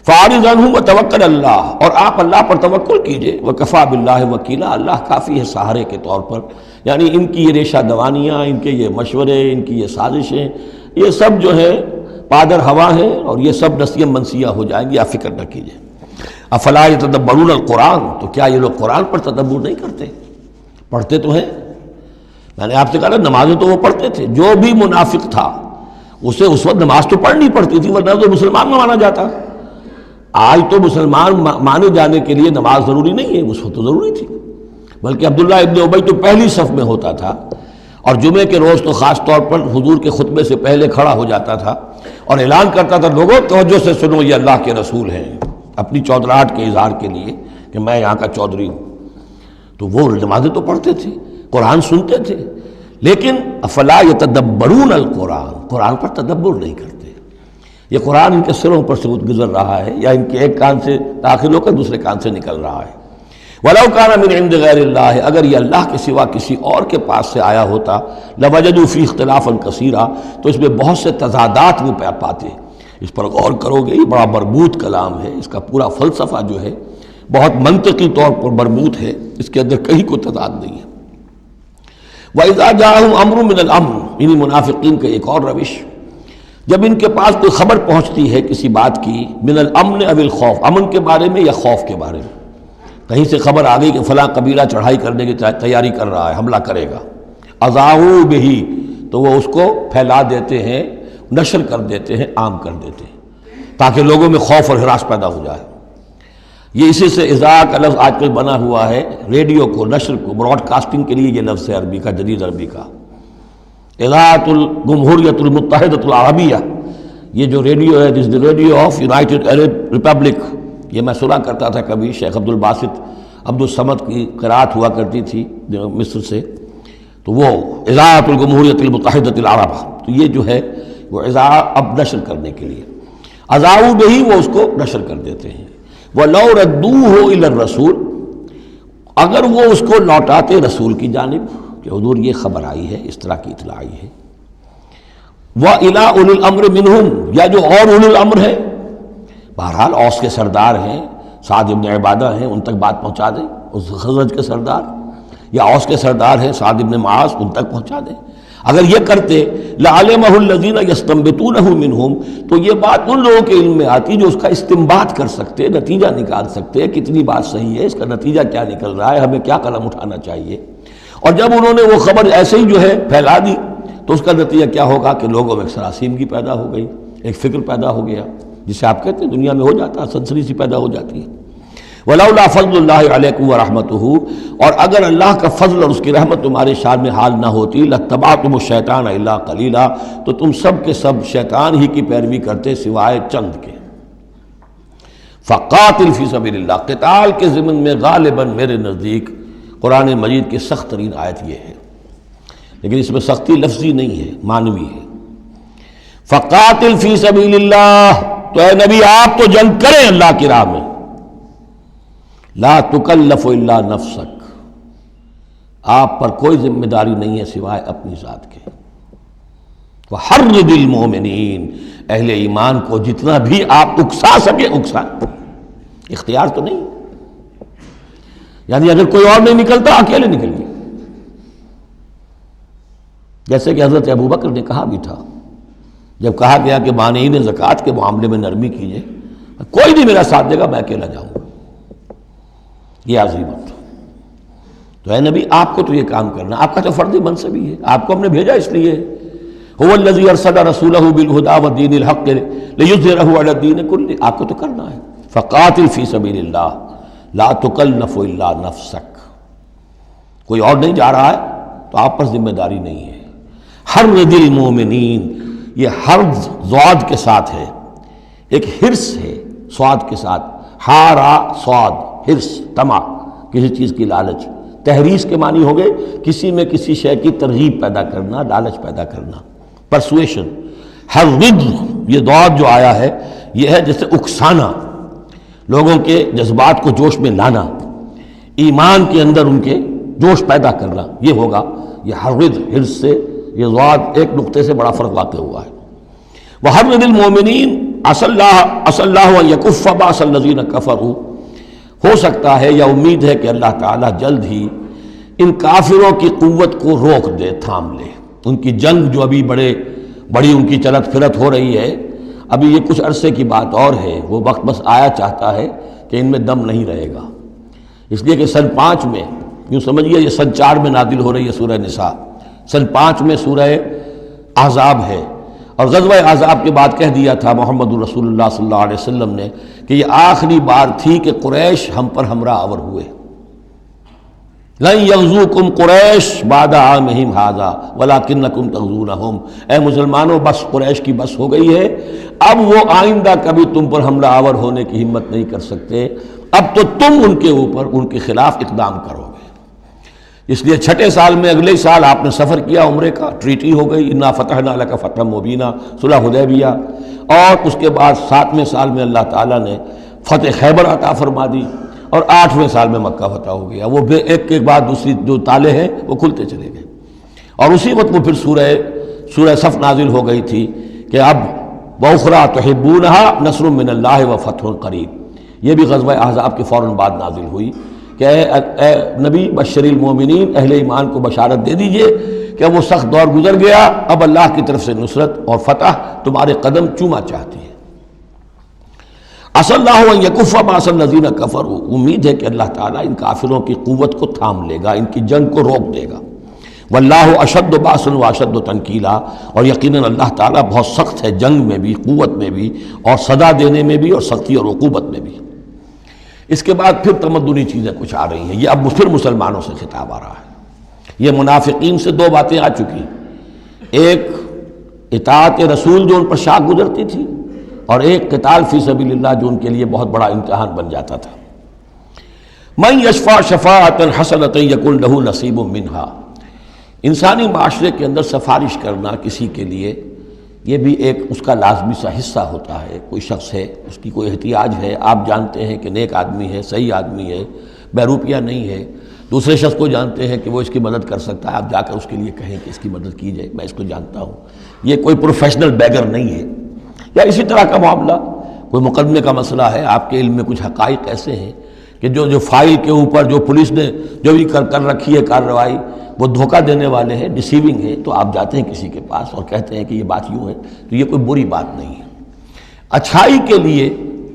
فَأَعْرِضْ عَنْهُمْ وَتَوَكَّلْ عَلَى اللَّهِ، اور آپ اللہ پر توکل کیجئے، وَكَفَىٰ بِاللَّهِ وَكِيلًا، اللہ کافی ہے سہارے کے طور پر. یعنی ان کی یہ ریشہ دوانیاں، ان کے یہ مشورے، ان کی یہ سازشیں، یہ سب جو ہے پادر ہوا ہے اور یہ سب نسیہ منسیہ ہو جائیں گی، آپ فکر نہ کیجئے. افلا یتدبرون القرآن، تو کیا یہ لوگ قرآن پر تدبر نہیں کرتے؟ پڑھتے تو ہیں، میں نے آپ سے کہا نا نمازیں تو وہ پڑھتے تھے. جو بھی منافق تھا اسے اس وقت نماز تو پڑھنی پڑتی تھی، ورنہ تو مسلمان نہ مانا جاتا. آج تو مسلمان مانے جانے کے لیے نماز ضروری نہیں ہے، اس وقت تو ضروری تھی. بلکہ عبداللہ ابن ابی تو پہلی صف میں ہوتا تھا، اور جمعے کے روز تو خاص طور پر حضور کے خطبے سے پہلے کھڑا ہو جاتا تھا اور اعلان کرتا تھا، لوگوں توجہ سے سنو، یہ اللہ کے رسول ہیں، اپنی چودراہٹ کے اظہار کے لیے کہ میں یہاں کا چودھری ہوں. تو وہ نمازیں تو پڑھتے تھے، قرآن سنتے تھے، لیکن افلا یتدبرون القرآن، قرآن پر تدبر نہیں کرتے. یہ قرآن ان کے سروں پر سے گزر رہا ہے، یا ان کے ایک کان سے داخل ہو کر دوسرے کان سے نکل رہا ہے. وَلَوْ كَانَ مِنْ عِنْدِ غَيْرِ اللَّهِ، اگر یہ اللہ کے سوا کسی اور کے پاس سے آیا ہوتا، لَوَجَدُوا فِيهِ اخْتِلَافًا كَثِيرًا، تو اس میں بہت سے تضادات وہ پاتے. اس پر غور کرو گے، یہ بڑا مربوط کلام ہے، اس کا پورا فلسفہ جو ہے بہت منطقی طور پر مربوط ہے، اس کے اندر کہیں کوئی تضاد نہیں ہے. وَإِذَا جَاءَهُمْ أَمْرٌ مِّنَ الْأَمْرِ، انہی منافقین کا ایک اور روش، جب ان کے پاس کوئی خبر پہنچتی ہے کسی بات کی، من الامن او الخوف، امن کے بارے میں یا خوف کے بارے میں، کہیں سے خبر آ گئی کہ فلاں قبیلہ چڑھائی کرنے کی تیاری کر رہا ہے، حملہ کرے گا، اذاعوا بہ، تو وہ اس کو پھیلا دیتے ہیں، نشر کر دیتے ہیں، عام کر دیتے ہیں، تاکہ لوگوں میں خوف اور ہراس پیدا ہو جائے. یہ اسی سے اذاع کا لفظ آج کل بنا ہوا ہے، ریڈیو کو، نشر کو، براڈ کاسٹنگ کے لیے یہ لفظ ہے عربی کا، جدید عربی کا. اذاعۃ الجمہوریۃ المتحدۃ العربیہ، یہ جو ریڈیو ہے، this the radio of United Arab Republic, یہ میں سنا کرتا تھا کبھی، شیخ عبد الباسط عبد الصمد کی قرأت ہوا کرتی تھی مصر سے، تو وہ اذاعۃ الجمہوریۃ المتحدۃ العرب، تو یہ جو ہے وہ اذاع اب نشر کرنے کے لیے، اذاعوا بہ، وہ اس کو نشر کر دیتے ہیں. وَلَوْ رَدُّوهُ إِلَى الرَّسُولِ، اگر وہ اس کو لوٹاتے رسول کی جانب کہ حضور یہ خبر آئی ہے، اس طرح کی اطلاع آئی ہے، وَإِلَىٰ أُولِي الْأَمْرِ مِنْهُمْ، یا جو اور اولو الامر ہے، بہرحال اوس کے سردار ہیں، سعد ابن عبادہ ہیں، ان تک بات پہنچا دیں، اس خزرج کے سردار، یا اوس کے سردار ہیں سعد ابن معاذ، ان تک پہنچا دیں. اگر یہ کرتے لَعَلِمَهُ الَّذِينَ يَسْتَنبِطُونَهُ مِنْهُمْ، تو یہ بات ان لوگوں کے علم میں آتی جو اس کا استنباط کر سکتے، نتیجہ نکال سکتے، کتنی بات صحیح ہے، اس کا نتیجہ کیا نکل رہا ہے، ہمیں کیا قدم اٹھانا چاہیے. اور جب انہوں نے وہ خبر ایسے ہی جو ہے پھیلا دی، تو اس کا نتیجہ کیا ہوگا کہ لوگوں میں ایک سراسیمگی پیدا ہو گئی، ایک فکر پیدا ہو گیا، جسے آپ کہتے ہیں دنیا میں ہو جاتا ہے، سنسنی سی پیدا ہو جاتی ہے. وَلَوْلَا فَضْلُ اللَّهِ عَلَيْكُمْ وَرَحْمَتُهُ، اور اگر اللہ کا فضل اور اس کی رحمت تمہارے شان میں حال نہ ہوتی، لَاتَّبَعْتُمُ الشَّيْطَانَ إِلَّا قَلِيلًا، تو تم سب کے سب شیطان ہی کی پیروی کرتے سوائے چند کے. فَقَاتِلْ فِي سَبِيلِ اللَّهِ، قتال کے ضمن میں غالباً میرے نزدیک قرآن مجید کی سخت ترین آیت یہ ہے، لیکن اس میں سختی لفظی نہیں ہے، معنوی ہے. فَقَاتِلْ فِي سَبِيلِ اللَّهِ، تو اے نبی آپ تو جنگ کریں اللہ کی راہ میں. لا تکلف الا نفسک، آپ پر کوئی ذمہ داری نہیں ہے سوائے اپنی ذات کے. وحرض المؤمنین، اہل ایمان کو جتنا بھی آپ اکسا سکے اکسا، اختیار تو نہیں، یعنی اگر کوئی اور نہیں نکلتا اکیلے نکلیے. جیسے کہ حضرت ابوبکر نے کہا بھی تھا، جب کہا گیا کہ مانعین زکوٰۃ کے معاملے میں نرمی کیجیے، کوئی نہیں میرا ساتھ دے گا، میں اکیلا جاؤں گا. یہ عظیمت. تو اے نبی آپ کو تو یہ کام کرنا، آپ کا تو فرض منصب ہی ہے، آپ کو ہم نے بھیجا اس لیے. هو الذی ارسل رسولہ بالہدی ودین الحق لیظہرہ علی الدین کلہ، آپ کو تو کرنا ہے. فقاتل فی سبیل اللہ لا تکلف الا نفسک، کوئی اور نہیں جا رہا ہے تو آپ پر ذمہ داری نہیں ہے۔ حرض المومنین، یہ حرض ضاد کے ساتھ ہے، ایک حرص ہے صاد کے ساتھ، حارا صاد، حرص، طمع، کسی چیز کی لالچ۔ تحریص کے معنی ہو گئے کسی میں کسی شے کی ترغیب پیدا کرنا، لالچ پیدا کرنا، پرسویشن۔ حرض، یہ ضاد جو آیا ہے یہ ہے جیسے اکسانا، لوگوں کے جذبات کو جوش میں لانا، ایمان کے اندر ان کے جوش پیدا کرنا، یہ ہوگا یہ حرض، حرص سے یہ ضاد ایک نقطے سے بڑا فرق واقع ہوا ہے۔ وحرض المومنین عسى اللہ ان یکف باس الذین کفروا، ہو سکتا ہے یا امید ہے کہ اللہ تعالیٰ جلد ہی ان کافروں کی قوت کو روک دے، تھام لے۔ ان کی جنگ جو ابھی بڑی ان کی چلت پھرت ہو رہی ہے، ابھی یہ کچھ عرصے کی بات اور ہے، وہ وقت بس آیا چاہتا ہے کہ ان میں دم نہیں رہے گا، اس لیے کہ سن 5 میں، یوں سمجھیے یہ سن 4 میں نازل ہو رہی ہے سورہ نساء، سن 5 میں سورہ احزاب ہے، اور غزوہ احزاب کے بعد کہہ دیا تھا محمد رسول اللہ صلی اللہ علیہ وسلم نے کہ یہ آخری بار تھی کہ قریش ہم پر ہمراہ آور ہوئے۔ لن یغزوکم قریش بعد عامہم ھذا ولکنکم تغزونہم، اے مسلمانوں بس قریش کی بس ہو گئی ہے، اب وہ آئندہ کبھی تم پر حملہ آور ہونے کی ہمت نہیں کر سکتے، اب تو تم ان کے اوپر ان کے خلاف اقدام کرو گے۔ اس لیے 6 سال میں اگلے سال آپ نے سفر کیا عمرے کا، ٹریٹی ہو گئی، انا فتحنا لک فتحا مبینا، صلح حدیبیہ، اور اس کے بعد 7ویں سال میں اللہ تعالیٰ نے فتح خیبر عطا فرما دی، اور 8ویں سال میں مکہ فتح ہو گیا۔ وہ ایک کے بعد دوسری جو تالے ہیں وہ کھلتے چلے گئے، اور اسی وقت وہ پھر سورہ صف نازل ہو گئی تھی کہ اب وَأُخْرَىٰ تُحِبُّونَهَا نَصْرٌ مِّنَ اللَّهِ وَفَتْحٌ قَرِیب، یہ بھی غزوہ احزاب کے فوراً بعد نازل ہوئی کہ اے نبی بشر المومنین، اہل ایمان کو بشارت دے دیجئے کہ وہ سخت دور گزر گیا، اب اللہ کی طرف سے نصرت اور فتح تمہارے قدم چوما چاہتی ہے۔ عسى اللہ ان یکف باس الذین کفروا، امید ہے کہ اللہ تعالیٰ ان کافروں کی قوت کو تھام لے گا، ان کی جنگ کو روک دے گا۔ واللہ اشد باسا واشد تنکیلا، اور یقیناً اللہ تعالیٰ بہت سخت ہے جنگ میں بھی، قوت میں بھی، اور سزا دینے میں بھی، اور سختی اور عقوبت میں بھی۔ اس کے بعد پھر تمدنی چیزیں کچھ آ رہی ہیں، یہ اب پھر مسلمانوں سے خطاب آ رہا ہے۔ یہ منافقین سے 2 باتیں آ چکی، ایک اطاعت رسول جو ان پر شاق گزرتی تھی، اور ایک قتال فی سبیل اللہ جو ان کے لیے بہت بڑا امتحان بن جاتا تھا۔ من یشفع شفاعۃ حسنۃ یکن لہ نصیب منہا، انسانی معاشرے کے اندر سفارش کرنا کسی کے لیے یہ بھی ایک اس کا لازمی سا حصہ ہوتا ہے۔ کوئی شخص ہے، اس کی کوئی احتیاج ہے، آپ جانتے ہیں کہ نیک آدمی ہے، صحیح آدمی ہے، بیروپیہ نہیں ہے، دوسرے شخص کو جانتے ہیں کہ وہ اس کی مدد کر سکتا ہے، آپ جا کر اس کے لیے کہیں کہ اس کی مدد کی جائے، میں اس کو جانتا ہوں، یہ کوئی پروفیشنل بیگر نہیں ہے۔ یا اسی طرح کا معاملہ، کوئی مقدمے کا مسئلہ ہے، آپ کے علم میں کچھ حقائق ایسے ہیں کہ جو فائل کے اوپر جو پولیس نے جو بھی کر رکھی ہے کارروائی، وہ دھوکہ دینے والے ہیں، ڈیسیونگ ہے، تو آپ جاتے ہیں کسی کے پاس اور کہتے ہیں کہ یہ بات یوں ہے، تو یہ کوئی بری بات نہیں ہے۔ اچھائی کے لیے،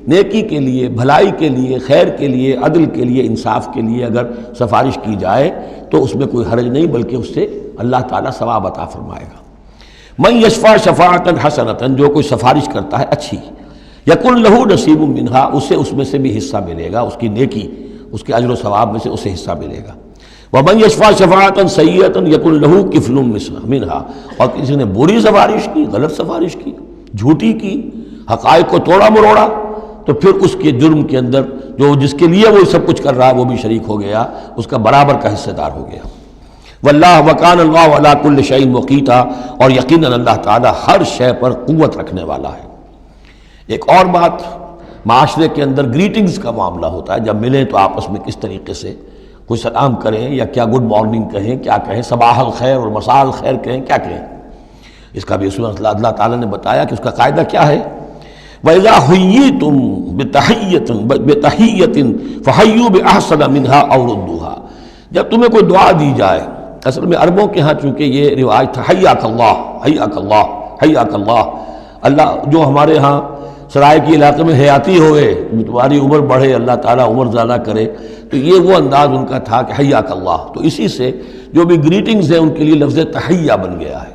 نیکی کے لیے، بھلائی کے لیے، خیر کے لیے، عدل کے لیے، انصاف کے لیے اگر سفارش کی جائے تو اس میں کوئی حرج نہیں، بلکہ اس سے اللہ تعالیٰ ثواب عطا فرمائے گا۔ من یشفع شفاعۃ حسنۃ، جو کوئی سفارش کرتا ہے اچھی، یکن لہ نصیب منہا، اسے اس میں سے بھی حصہ ملے گا، اس کی نیکی، اس کے اجر و ثواب میں سے اسے حصہ ملے گا۔ ومن یشفع شفاعۃ سیئۃ یکن لہ کفل منہا، اور کسی نے بری سفارش کی، غلط سفارش کی، جھوٹی کی، حقائق کو توڑا مروڑا، تو پھر اس کے جرم کے اندر جو جس کے لیے وہ سب کچھ کر رہا ہے وہ بھی شریک ہو گیا، اس کا برابر کا حصہ دار ہو گیا۔ واللہ وکان اللہ علی کل شیء مقیتا، اور یقیناً اللہ تعالیٰ ہر شے پر قوت رکھنے والا ہے۔ ایک اور بات، معاشرے کے اندر گریٹنگز کا معاملہ ہوتا ہے، جب ملیں تو آپس میں کس طریقے سے کوئی سلام کریں، یا کیا گڈ مارننگ کہیں، کیا کہیں، صباح الخیر اور مساء الخیر کہیں، کیا کہیں، اس کا بھی اللہ تعالیٰ نے بتایا کہ اس کا قاعدہ کیا ہے۔ وَإِذَا حُيِّيتُم بِتَحِيَّةٍ فَحَيُّوا بِأَحْسَنَ مِنْهَا أَوْ رُدُّوهَا، جب تمہیں کوئی دعا دی جائے، اصل میں عربوں کے ہاں چونکہ یہ رواج تھا حیاک اللہ، حیاک اللہ، حیاک اللہ، اللہ جو ہمارے ہاں سرائے کے علاقے میں حیاتی ہوئے، تمہاری عمر بڑھے، اللہ تعالیٰ عمر زیادہ کرے، تو یہ وہ انداز ان کا تھا کہ حیاک اللہ، تو اسی سے جو بھی گریٹنگز ہیں ان کے لیے لفظ تحیہ بن گیا ہے۔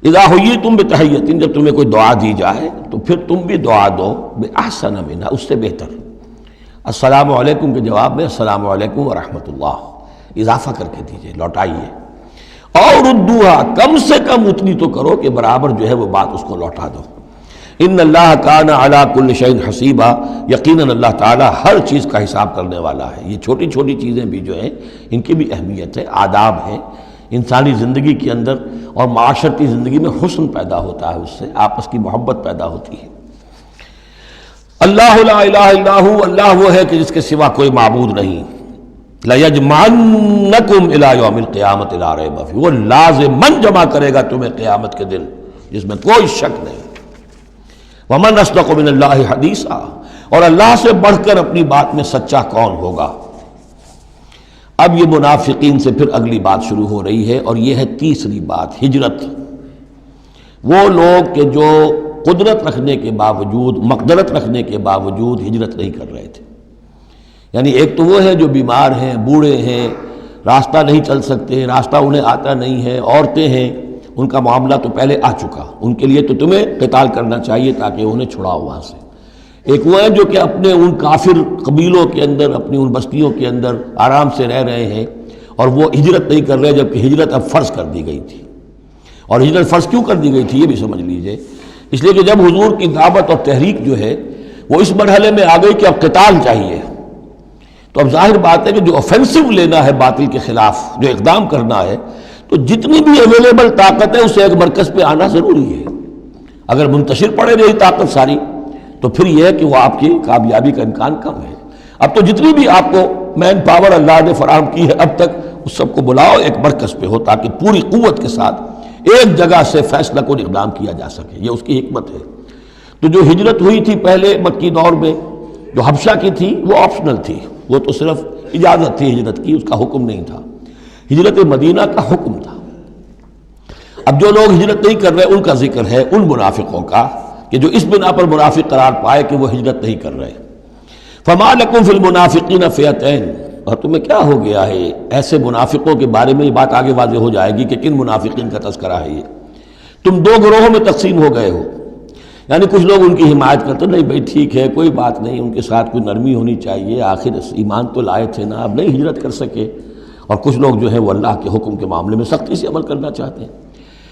اذا حییتم بتحیۃ، جب تمہیں کوئی دعا دی جائے تو پھر تم بھی دعا دو بأحسن منہا، اس سے بہتر۔ السلام علیکم کے جواب میں السلام علیکم ورحمۃ اللہ، اضافہ کر کے دیجئے، لوٹائیے، اور ردوہا، کم سے کم اتنی تو کرو کہ برابر جو ہے وہ بات اس کو لوٹا دو۔ ان اللہ کان علی کل شیء حسیبا، یقیناً اللہ تعالیٰ ہر چیز کا حساب کرنے والا ہے۔ یہ چھوٹی چھوٹی چیزیں بھی جو ہیں ان کی بھی اہمیت ہے، آداب ہیں، انسانی زندگی کے اندر اور معاشرتی زندگی میں حسن پیدا ہوتا ہے، اس سے آپس کی محبت پیدا ہوتی ہے۔ اللہ لا الہ الا ہو، اللہ وہ ہے کہ جس کے سوا کوئی معبود نہیں۔ لَيَجْمَعَنَّكُمْ إِلَىٰ يَوْمِ الْقِيَامَةِ لَا رَيْبَ فِيهِ، وہ لازماً جمع کرے گا تمہیں قیامت کے دن، جس میں کوئی شک نہیں۔ وَمَنْ أَصْدَقُ مِنَ اللَّهِ حَدِيثًا، اور اللہ سے بڑھ کر اپنی بات میں سچا کون ہوگا۔ اب یہ منافقین سے پھر اگلی بات شروع ہو رہی ہے، اور یہ ہے تیسری بات، ہجرت۔ وہ لوگ کہ جو قدرت رکھنے کے باوجود، مقدرت رکھنے کے باوجود ہجرت نہیں کر رہے تھے، یعنی ایک تو وہ ہے جو بیمار ہیں، بوڑھے ہیں، راستہ نہیں چل سکتے، راستہ انہیں آتا نہیں ہے، عورتیں ہیں، ان کا معاملہ تو پہلے آ چکا، ان کے لیے تو تمہیں قتال کرنا چاہیے تاکہ انہیں چھڑاؤ وہاں سے۔ ایک وہ ہے جو کہ اپنے ان کافر قبیلوں کے اندر، اپنی ان بستیوں کے اندر آرام سے رہ رہے ہیں، اور وہ ہجرت نہیں کر رہے، جبکہ ہجرت اب فرض کر دی گئی تھی۔ اور ہجرت فرض کیوں کر دی گئی تھی یہ بھی سمجھ لیجئے، اس لیے کہ جب حضور کی دعوت اور تحریک جو ہے وہ اس مرحلے میں آ گئی کہ اب قتال چاہیے، تو اب ظاہر بات ہے کہ جو آفینسو لینا ہے باطل کے خلاف، جو اقدام کرنا ہے، تو جتنی بھی اویلیبل طاقت ہے اسے ایک مرکز پہ آنا ضروری ہے۔ اگر منتشر پڑے رہی طاقت ساری تو پھر یہ ہے کہ وہ آپ کی کامیابی کا امکان کم ہے۔ اب تو جتنی بھی آپ کو مین پاور اللہ نے فراہم کی ہے اب تک، اس سب کو بلاؤ ایک مرکز پہ ہو تاکہ پوری قوت کے ساتھ ایک جگہ سے فیصلہ کو اقدام کیا جا سکے، یہ اس کی حکمت ہے۔ تو جو ہجرت ہوئی تھی پہلے مکی دور میں، جو حبشہ کی تھی، وہ آپشنل تھی، وہ تو صرف اجازت تھی ہجرت کی، اس کا حکم نہیں تھا۔ ہجرت مدینہ کا حکم تھا۔ اب جو لوگ ہجرت نہیں کر رہے ان کا ذکر ہے، ان منافقوں کا کہ جو اس بنا پر منافق قرار پائے کہ وہ ہجرت نہیں کر رہے۔ فَمَا لَكُمْ فِي الْمُنَافِقِينَ فِئَتَيْنِ، اور تمہیں کیا ہو گیا ہے ایسے منافقوں کے بارے میں، یہ بات آگے واضح ہو جائے گی کہ کن منافقین کا تذکرہ ہے یہ۔ تم دو گروہوں میں تقسیم ہو گئے ہو، یعنی کچھ لوگ ان کی حمایت کرتے، نہیں بھائی ٹھیک ہے کوئی بات نہیں، ان کے ساتھ کوئی نرمی ہونی چاہیے، آخر ایمان تو لائے تھے نا، اب نہیں ہجرت کر سکے، اور کچھ لوگ جو ہے وہ اللہ کے حکم کے معاملے میں سختی سے عمل کرنا چاہتے ہیں۔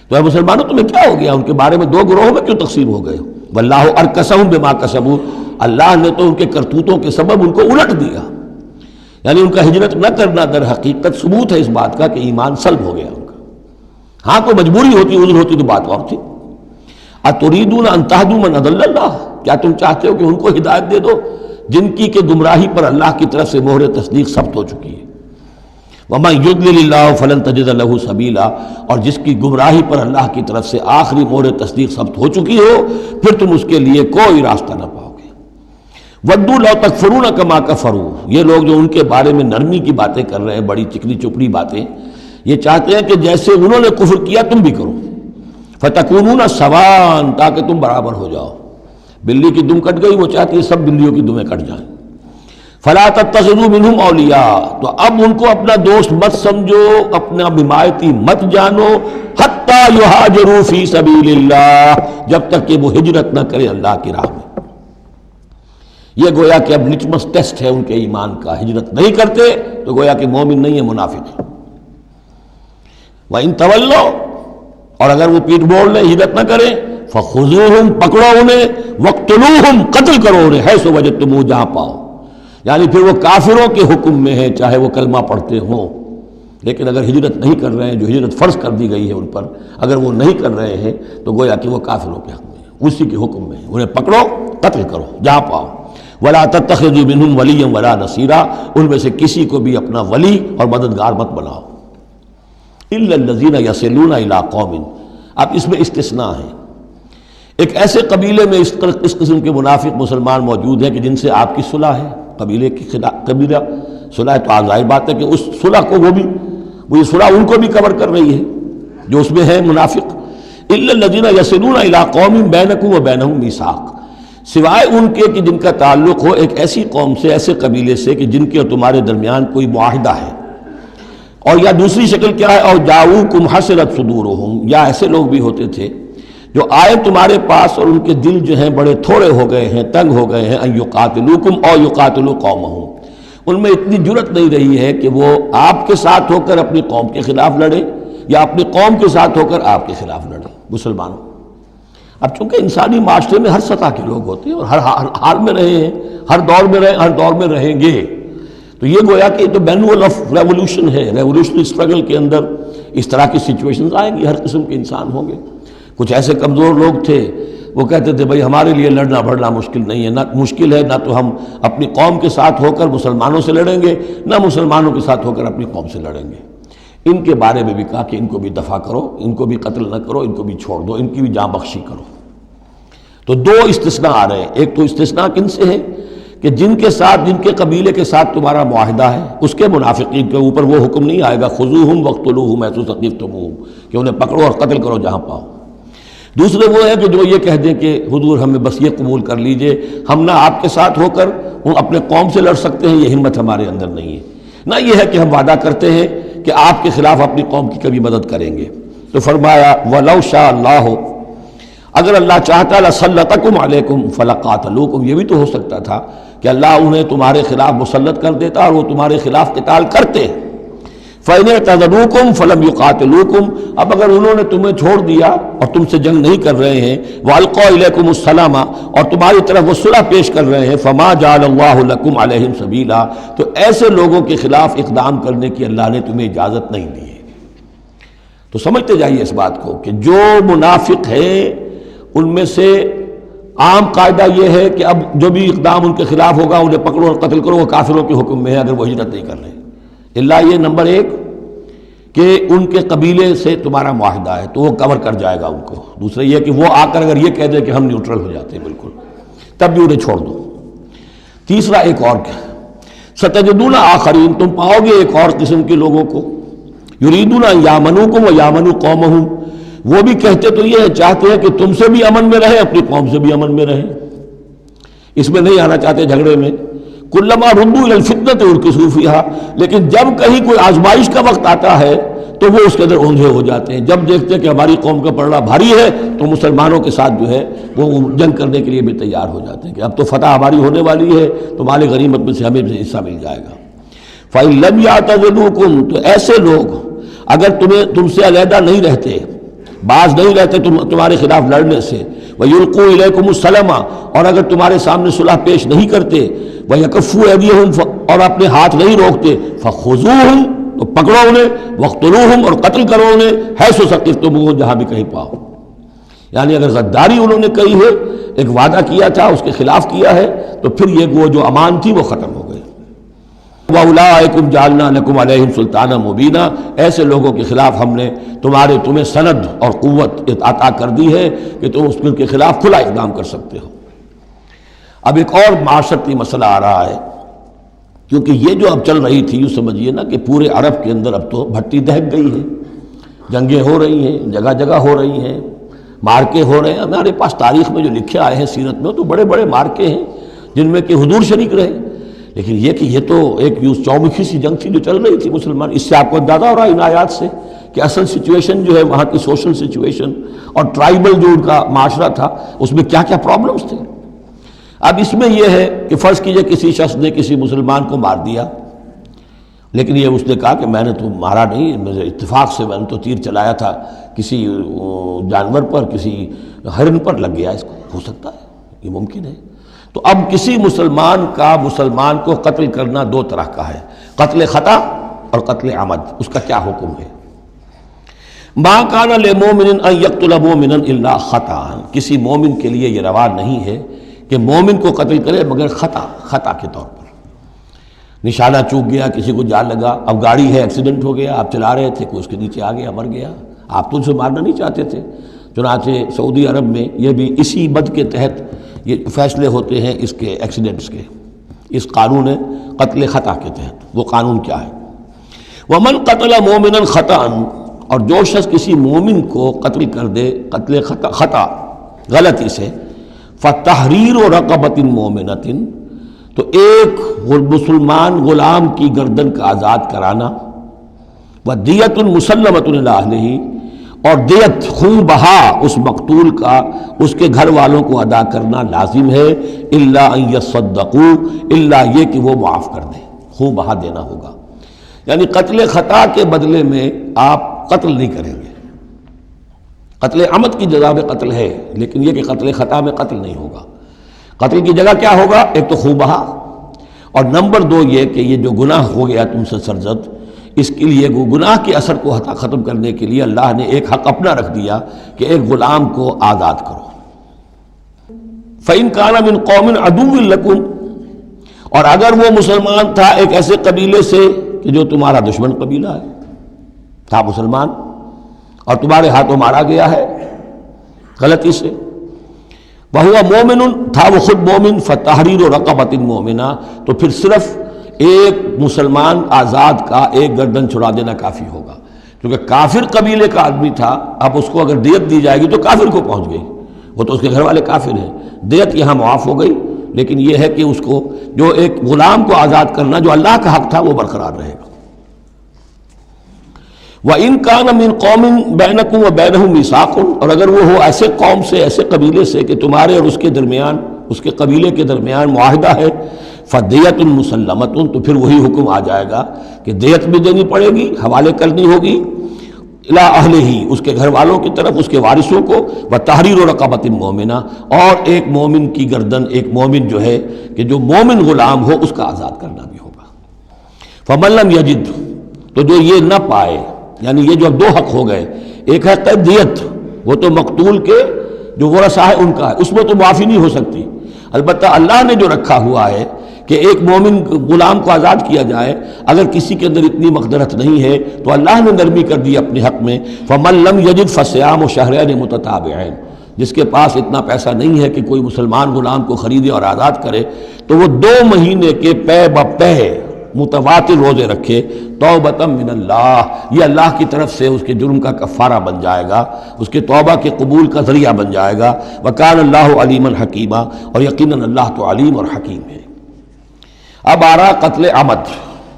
تو اے مسلمانوں تمہیں کیا ہو گیا، ان کے بارے میں دو گروہوں میں کیوں تقسیم ہو گئے ہو؟ واللہ ارکسہم بما کسبوا، اللہ نے تو ان کے کرتوتوں کے سبب ان کو الٹ دیا، یعنی ان کا ہجرت نہ کرنا در حقیقت ثبوت ہے اس بات کا کہ ایمان سلب ہو گیا ان کا۔ ہاں کوئی مجبوری ہوتی، عذر ہوتی تو بات اور تھی۔ اتریدون ان تہدوا من اضل اللہ، کیا تم چاہتے ہو کہ ان کو ہدایت دے دو جن کی کہ گمراہی پر اللہ کی طرف سے مہر تصدیق ثبت ہو چکی ہے؟ وَمَن يُضْلِلِ اللَّهُ فَلَن تَجِدَ لَهُ سَبِيلًا، اور جس کی گمراہی پر اللہ کی طرف سے آخری مہر تصدیق ثبت ہو چکی ہو، پھر تم اس کے لیے کوئی راستہ نہ پاؤ گے۔ وَدُّوا لَوْ تَكْفُرُونَ كَمَا كَفَرُوا، یہ لوگ جو ان کے بارے میں نرمی کی باتیں کر رہے ہیں، بڑی چکنی چپڑی باتیں، یہ چاہتے ہیں کہ جیسے انہوں نے کفر کیا تم بھی کرو، فَتَكُونُونَ سَوَاءً، تاکہ تم برابر ہو جاؤ۔ بلی کی دم کٹ گئی، وہ چاہتی ہے سب بلیوں کی دمیں کٹ جائیں۔ فَلَا تَتَّخِذُوا مِنْهُمْ أَوْلِيَاءَ، تو اب ان کو اپنا دوست مت سمجھو، اپنا حمایتی مت جانو، حَتَّى يُهَاجِرُوا فِي سَبِيلِ اللَّهِ، جب تک کہ وہ ہجرت نہ کرے اللہ کی راہ میں۔ یہ گویا کہ اب لٹمس ٹیسٹ ہے ان کے ایمان کا، ہجرت نہیں کرتے تو گویا کہ مومن نہیں ہے، منافق ہے۔ وَإِن تَوَلَّوْا، اور اگر وہ پیٹ موڑ لیں، ہجرت نہ کریں، فَخُذُوهُمْ، پکڑو انہیں، وَاقْتُلُوهُمْ، قتل کرو انہیں، حَيْثُ وَجَدتُّمُوهُ، جہاں پاؤ۔ یعنی پھر وہ کافروں کے حکم میں ہے، چاہے وہ کلمہ پڑھتے ہوں، لیکن اگر ہجرت نہیں کر رہے ہیں، جو ہجرت فرض کر دی گئی ہے ان پر، اگر وہ نہیں کر رہے ہیں تو گویا کہ وہ کافروں کے حق میں ہے، اسی کے حکم میں ہے، انہیں پکڑو، قتل کرو جہاں پاؤ۔ وَلَا تَتَّخِذُوا مِنْهُمْ وَلِيًّا وَلَا نَصِيرًا، ان میں سے کسی کو بھی اپنا ولی اور مددگار مت بناؤ۔ إِلَّا الَّذِينَ يَصِلُونَ إِلَىٰ قَوْمٍ، اب اس میں استثناء ہے، ایک ایسے قبیلے میں اس قسم کے منافق مسلمان موجود ہیں کہ جن سے آپ کی صلح ہے، قبیلے کی قبیلہ صلح، تو ظاہر بات ہے کہ اس صلح کو وہ یہ صلح ان کو بھی کور کر رہی ہے جو اس میں ہے منافق۔ إِلَّا الَّذِينَ يَصِلُونَ إِلَىٰ قَوْمٍ بَيْنَكُمْ وَبَيْنَهُم مِيثَاقٌ، سوائے ان کے کہ جن کا تعلق ہو ایک ایسی قوم سے، ایسے قبیلے سے کہ جن کے اور تمہارے درمیان کوئی معاہدہ ہے، اور یا دوسری شکل کیا ہے، اور جاؤکم حسرت صدورہم، یا ایسے لوگ بھی ہوتے تھے جو آئے تمہارے پاس اور ان کے دل جو ہیں بڑے تھوڑے ہو گئے ہیں، تنگ ہو گئے ہیں، ان یقاتلوکم او یقاتلوا قومہم، ان میں اتنی جرأت نہیں رہی ہے کہ وہ آپ کے ساتھ ہو کر اپنی قوم کے خلاف لڑے یا اپنی قوم کے ساتھ ہو کر آپ کے خلاف لڑے مسلمانوں۔ اب چونکہ انسانی معاشرے میں ہر سطح کے لوگ ہوتے ہیں اور ہر حال میں رہے ہیں، ہر دور میں رہیں گے، تو یہ گویا کہ تو مینول آف ریولوشن ہے، ریولوشنری اسٹرگل کے اندر اس طرح کی سچویشنز آئیں گی، ہر قسم کے انسان ہوں گے۔ کچھ ایسے کمزور لوگ تھے وہ کہتے تھے بھائی ہمارے لیے لڑنا بڑھنا مشکل نہیں ہے، نہ مشکل ہے، نہ تو ہم اپنی قوم کے ساتھ ہو کر مسلمانوں سے لڑیں گے، نہ مسلمانوں کے ساتھ ہو کر اپنی قوم سے لڑیں گے۔ ان کے بارے میں بھی کہا کہ ان کو بھی دفع کرو، ان کو بھی قتل نہ کرو، ان کو بھی چھوڑ دو، ان کی بھی جاں بخشی کرو۔ تو دو استثناء آ رہے ہیں، ایک تو استثناء کن سے ہے کہ جن کے ساتھ، جن کے قبیلے کے ساتھ تمہارا معاہدہ ہے اس کے منافقین کے اوپر وہ حکم نہیں آئے گا خذوہم وقتلوہم حیث ثقفتموہم کہ انہیں پکڑو اور قتل کرو جہاں پاؤ۔ دوسرے وہ ہے کہ جو یہ کہہ دیں کہ حضور ہمیں بس یہ قبول کر لیجئے، ہم نہ آپ کے ساتھ ہو کر اپنے قوم سے لڑ سکتے ہیں، یہ ہمت ہمارے اندر نہیں ہے، نہ یہ ہے کہ ہم وعدہ کرتے ہیں کہ آپ کے خلاف اپنی قوم کی کبھی مدد کریں گے۔ تو فرمایا وَلَوْ شَاءَ اللَّهُ، اگر اللہ چاہتا لَسَلَّطَكُمْ عَلَيْكُمْ فَلَقَاتَلُوكُمْ، یہ بھی تو ہو سکتا تھا کہ اللہ انہیں تمہارے خلاف مسلط کر دیتا اور وہ تمہارے خلاف قتال کرتے۔ فَإِنِ اعْتَزَلُوكُمْ فَلَمْ يُقَاتِلُوكُمْ، اب اگر انہوں نے تمہیں چھوڑ دیا اور تم سے جنگ نہیں کر رہے ہیں، وَأَلْقَوْا إِلَيْكُمُ السَّلَامَ، اور تمہاری طرف وہ صلح پیش کر رہے ہیں، فَمَا جَعَلَ اللَّهُ لَكُمْ عَلَيْهِمْ سَبِيلًا، تو ایسے لوگوں کے خلاف اقدام کرنے کی اللہ نے تمہیں اجازت نہیں دی ہے۔ تو سمجھتے جائیے اس بات کو کہ جو منافق ہے ان میں سے عام قاعدہ یہ ہے کہ اب جو بھی اقدام ان کے خلاف ہوگا انہیں پکڑو اور قتل کرو، وہ کافروں کے حکم میں ہے اگر وہ ہجرت نہیں کر رہے۔ اللہ یہ نمبر ایک کہ ان کے قبیلے سے تمہارا معاہدہ ہے تو وہ کور کر جائے گا ان کو۔ دوسرا یہ کہ وہ آ کر اگر یہ کہہ دے کہ ہم نیوٹرل ہو جاتے ہیں بالکل، تب بھی انہیں چھوڑ دو۔ تیسرا ایک اور کیا، ستجدون آخرین، تم پاؤ گے ایک اور قسم کے لوگوں کو، یریدون ان یامنوکم و یامنوا قومہم، وہ بھی کہتے تو یہ چاہتے ہیں کہ تم سے بھی امن میں رہے، اپنی قوم سے بھی امن میں رہے، اس میں نہیں آنا چاہتے جھگڑے میں۔ کلما ردوا الی الفتنۃ ارکسوا فیہا، لیکن جب کہیں کوئی آزمائش کا وقت آتا ہے تو وہ اس کے اندر اوندھے ہو جاتے ہیں۔ جب دیکھتے ہیں کہ ہماری قوم کا پلڑا بھاری ہے تو مسلمانوں کے ساتھ جو ہے وہ جنگ کرنے کے لیے بھی تیار ہو جاتے ہیں کہ اب تو فتح ہماری ہونے والی ہے تو مال غنیمت میں سے ہمیں بھی حصہ مل جائے گا۔ فَإِن لَمْ يَعْتَزِلُوكُمْ، تو ایسے لوگ اگر تم سے علیحدہ نہیں رہتے، باز نہیں رہتے تمہارے خلاف لڑنے سے، وَيُلْقُوا إِلَيْكُمُ السَّلَامَ، اور اگر تمہارے سامنے صلح پیش نہیں کرتے، وَيَكُفُّوا أَيْدِيَهُمْ، اور اپنے ہاتھ نہیں روکتے، فَخُذُوهُمْ، تو پکڑو انہیں، وَاقْتُلُوهُمْ، اور قتل کرو انہیں، حَيْثُ ثَقِفْتُمُوهُمْ، جہاں بھی کہیں پاؤ۔ یعنی اگر غداری انہوں نے کہی ہے، ایک وعدہ کیا تھا اس کے خلاف کیا ہے، تو پھر یہ وہ جو امان تھی وہ ختم ہو گئی۔ وَأُولَٰئِكُمْ جَعَلْنَا لَكُمْ عَلَيْهِمْ سُلْطَانًا مُبِينًا، ایسے لوگوں کے خلاف ہم نے تمہیں سند اور قوت عطا کر دی ہے کہ تم اس کے خلاف کھلا اقدام کر سکتے ہو۔ اب ایک اور معاشرتی مسئلہ آ رہا ہے، کیونکہ یہ جو اب چل رہی تھی، یوں سمجھیے نا کہ پورے عرب کے اندر اب تو بھٹی دہک گئی ہے، جنگیں ہو رہی ہیں، جگہ جگہ ہو رہی ہیں، مارکے ہو رہے ہیں۔ ہمارے پاس تاریخ میں جو لکھے آئے ہیں سیرت میں تو بڑے بڑے مارکے ہیں جن میں کہ حضور شریک رہے، لیکن یہ کہ یہ تو ایک چومکھی سی جنگ تھی جو چل رہی تھی مسلمان۔ اس سے آپ کو اندازہ ہو رہا ہے ان آیات سے کہ اصل سچویشن جو ہے وہاں کی سوشل سچویشن اور ٹرائبل جو ان کا معاشرہ تھا اس میں کیا کیا پرابلمز تھے۔ اب اس میں یہ ہے کہ فرض کیجئے کسی شخص نے کسی مسلمان کو مار دیا، لیکن یہ اس نے کہا کہ میں نے تو مارا نہیں، میرے اتفاق سے میں نے تو تیر چلایا تھا کسی جانور پر، کسی ہرن پر لگ گیا، اس کو ہو سکتا ہے، یہ ممکن ہے۔ تو اب کسی مسلمان کا مسلمان کو قتل کرنا دو طرح کا ہے، قتل خطا اور قتل عمد۔ اس کا کیا حکم ہے؟ ما کان للمؤمن ان یقتل مؤمنا الا خطا، کسی مومن کے لیے یہ روا نہیں ہے کہ مومن کو قتل کرے مگر خطا کے طور پر۔ نشانہ چوک گیا، کسی کو جان لگا، اب گاڑی ہے، ایکسیڈنٹ ہو گیا، آپ چلا رہے تھے، کوئی اس کے نیچے آ گیا، مر گیا، آپ تو اسے مارنا نہیں چاہتے تھے۔ چنانچہ سعودی عرب میں یہ بھی اسی بد کے تحت یہ فیصلے ہوتے ہیں اس کے ایکسیڈنٹس کے، اس قانون قتل خطا کے تحت۔ وہ قانون کیا ہے؟ ومن قتل مومنا خطا، اور جو شخص کسی مومن کو قتل کر دے قتل خطا غلطی سے، فتحریر رقبۃ مومنۃ، تو ایک مسلمان غلام کی گردن کا آزاد کرانا، ودیۃ مسلمۃ الی اہلہ، اور دیت خون بہا اس مقتول کا اس کے گھر والوں کو ادا کرنا لازم ہے، الا ان یصدقوا، الا یہ کہ وہ معاف کر دیں، خون بہا دینا ہوگا، یعنی قتل خطا کے بدلے میں آپ قتل نہیں کریں گے۔ قتل عمد کی جزا میں قتل ہے، لیکن یہ کہ قتل خطا میں قتل نہیں ہوگا۔ قتل کی جگہ کیا ہوگا؟ ایک تو خون بہا، اور نمبر دو یہ کہ یہ جو گناہ ہو گیا تم سے سرزد، اس کے لیے گناہ کے اثر کو ختم کرنے کے لیے اللہ نے ایک حق اپنا رکھ دیا کہ ایک غلام کو آزاد کرو۔ فَإِن كَانَ مِن قَوْمٍ عَدُوٍّ لَكُمْ، اور اگر وہ مسلمان تھا ایک ایسے قبیلے سے کہ جو تمہارا دشمن قبیلہ ہے، تھا مسلمان اور تمہارے ہاتھوں مارا گیا ہے غلطی سے، وَهُوَ مُؤْمِنٌ، تھا وہ خود مومن، فَتَحْرِيرُ رَقَبَةٍ مُؤْمِنَةٍ، تو پھر صرف ایک مسلمان آزاد کا ایک گردن چھڑا دینا کافی ہوگا، کیونکہ کافر قبیلے کا آدمی تھا، اب اس کو اگر دیت دی جائے گی تو کافر کو پہنچ گئی، وہ تو اس کے گھر والے کافر ہیں، دیت یہاں معاف ہو گئی، لیکن یہ ہے کہ اس کو جو ایک غلام کو آزاد کرنا جو اللہ کا حق تھا وہ برقرار رہے گا۔ وَإِن كَانَ مِن قَوْمٍ بَيْنَكُمْ وَبَيْنَهُم مِيثَاقٌ، اور اگر وہ ہو ایسے قوم سے، ایسے قبیلے سے کہ تمہارے اور اس کے درمیان، اس کے قبیلے کے درمیان معاہدہ ہے، فَدِيَةٌ مُسَلَّمَةٌ، تو پھر وہی حکم آ جائے گا کہ دیت بھی دینی پڑے گی، حوالے کرنی ہوگی، اِلَىٰ أَهْلِهِ، اس کے گھر والوں کی طرف، اس کے وارثوں کو، وَتَحْرِيرُ رَقَبَةٍ مُؤْمِنَةٍ، اور ایک مومن کی گردن، ایک مومن جو ہے کہ جو مومن غلام ہو اس کا آزاد کرنا بھی ہوگا۔ فَمَن لَّمْ يَجِدْ، تو جو یہ نہ پائے، یعنی یہ جو اب دو حق ہو گئے، ایک ہے دیت، وہ تو مقتول کے جو ورثہ ہے ان کا ہے، اس میں تو معافی نہیں ہو سکتی، البتہ اللہ نے جو رکھا ہوا ہے کہ ایک مومن غلام کو آزاد کیا جائے، اگر کسی کے اندر اتنی مقدرت نہیں ہے تو اللہ نے نرمی کر دی اپنے حق میں، فَمَن لَّمْ يَجِدْ فَصِيَامُ شَهْرَيْنِ مُتَتَابِعَيْنِ، جس کے پاس اتنا پیسہ نہیں ہے کہ کوئی مسلمان غلام کو خریدے اور آزاد کرے، تو وہ 2 مہینے کے پے بپے متواتر روزے رکھے، توبۃ من اللہ، یہ اللہ کی طرف سے اس کے جرم کا کفارہ بن جائے گا، اس کے توبہ کے قبول کا ذریعہ بن جائے گا۔ وَكَانَ اللَّهُ عَلِيمًا حَكِيمًا، اور یقیناً اللہ تو علیم اور حکیم ہے۔ اب آ رہا قتل عمد،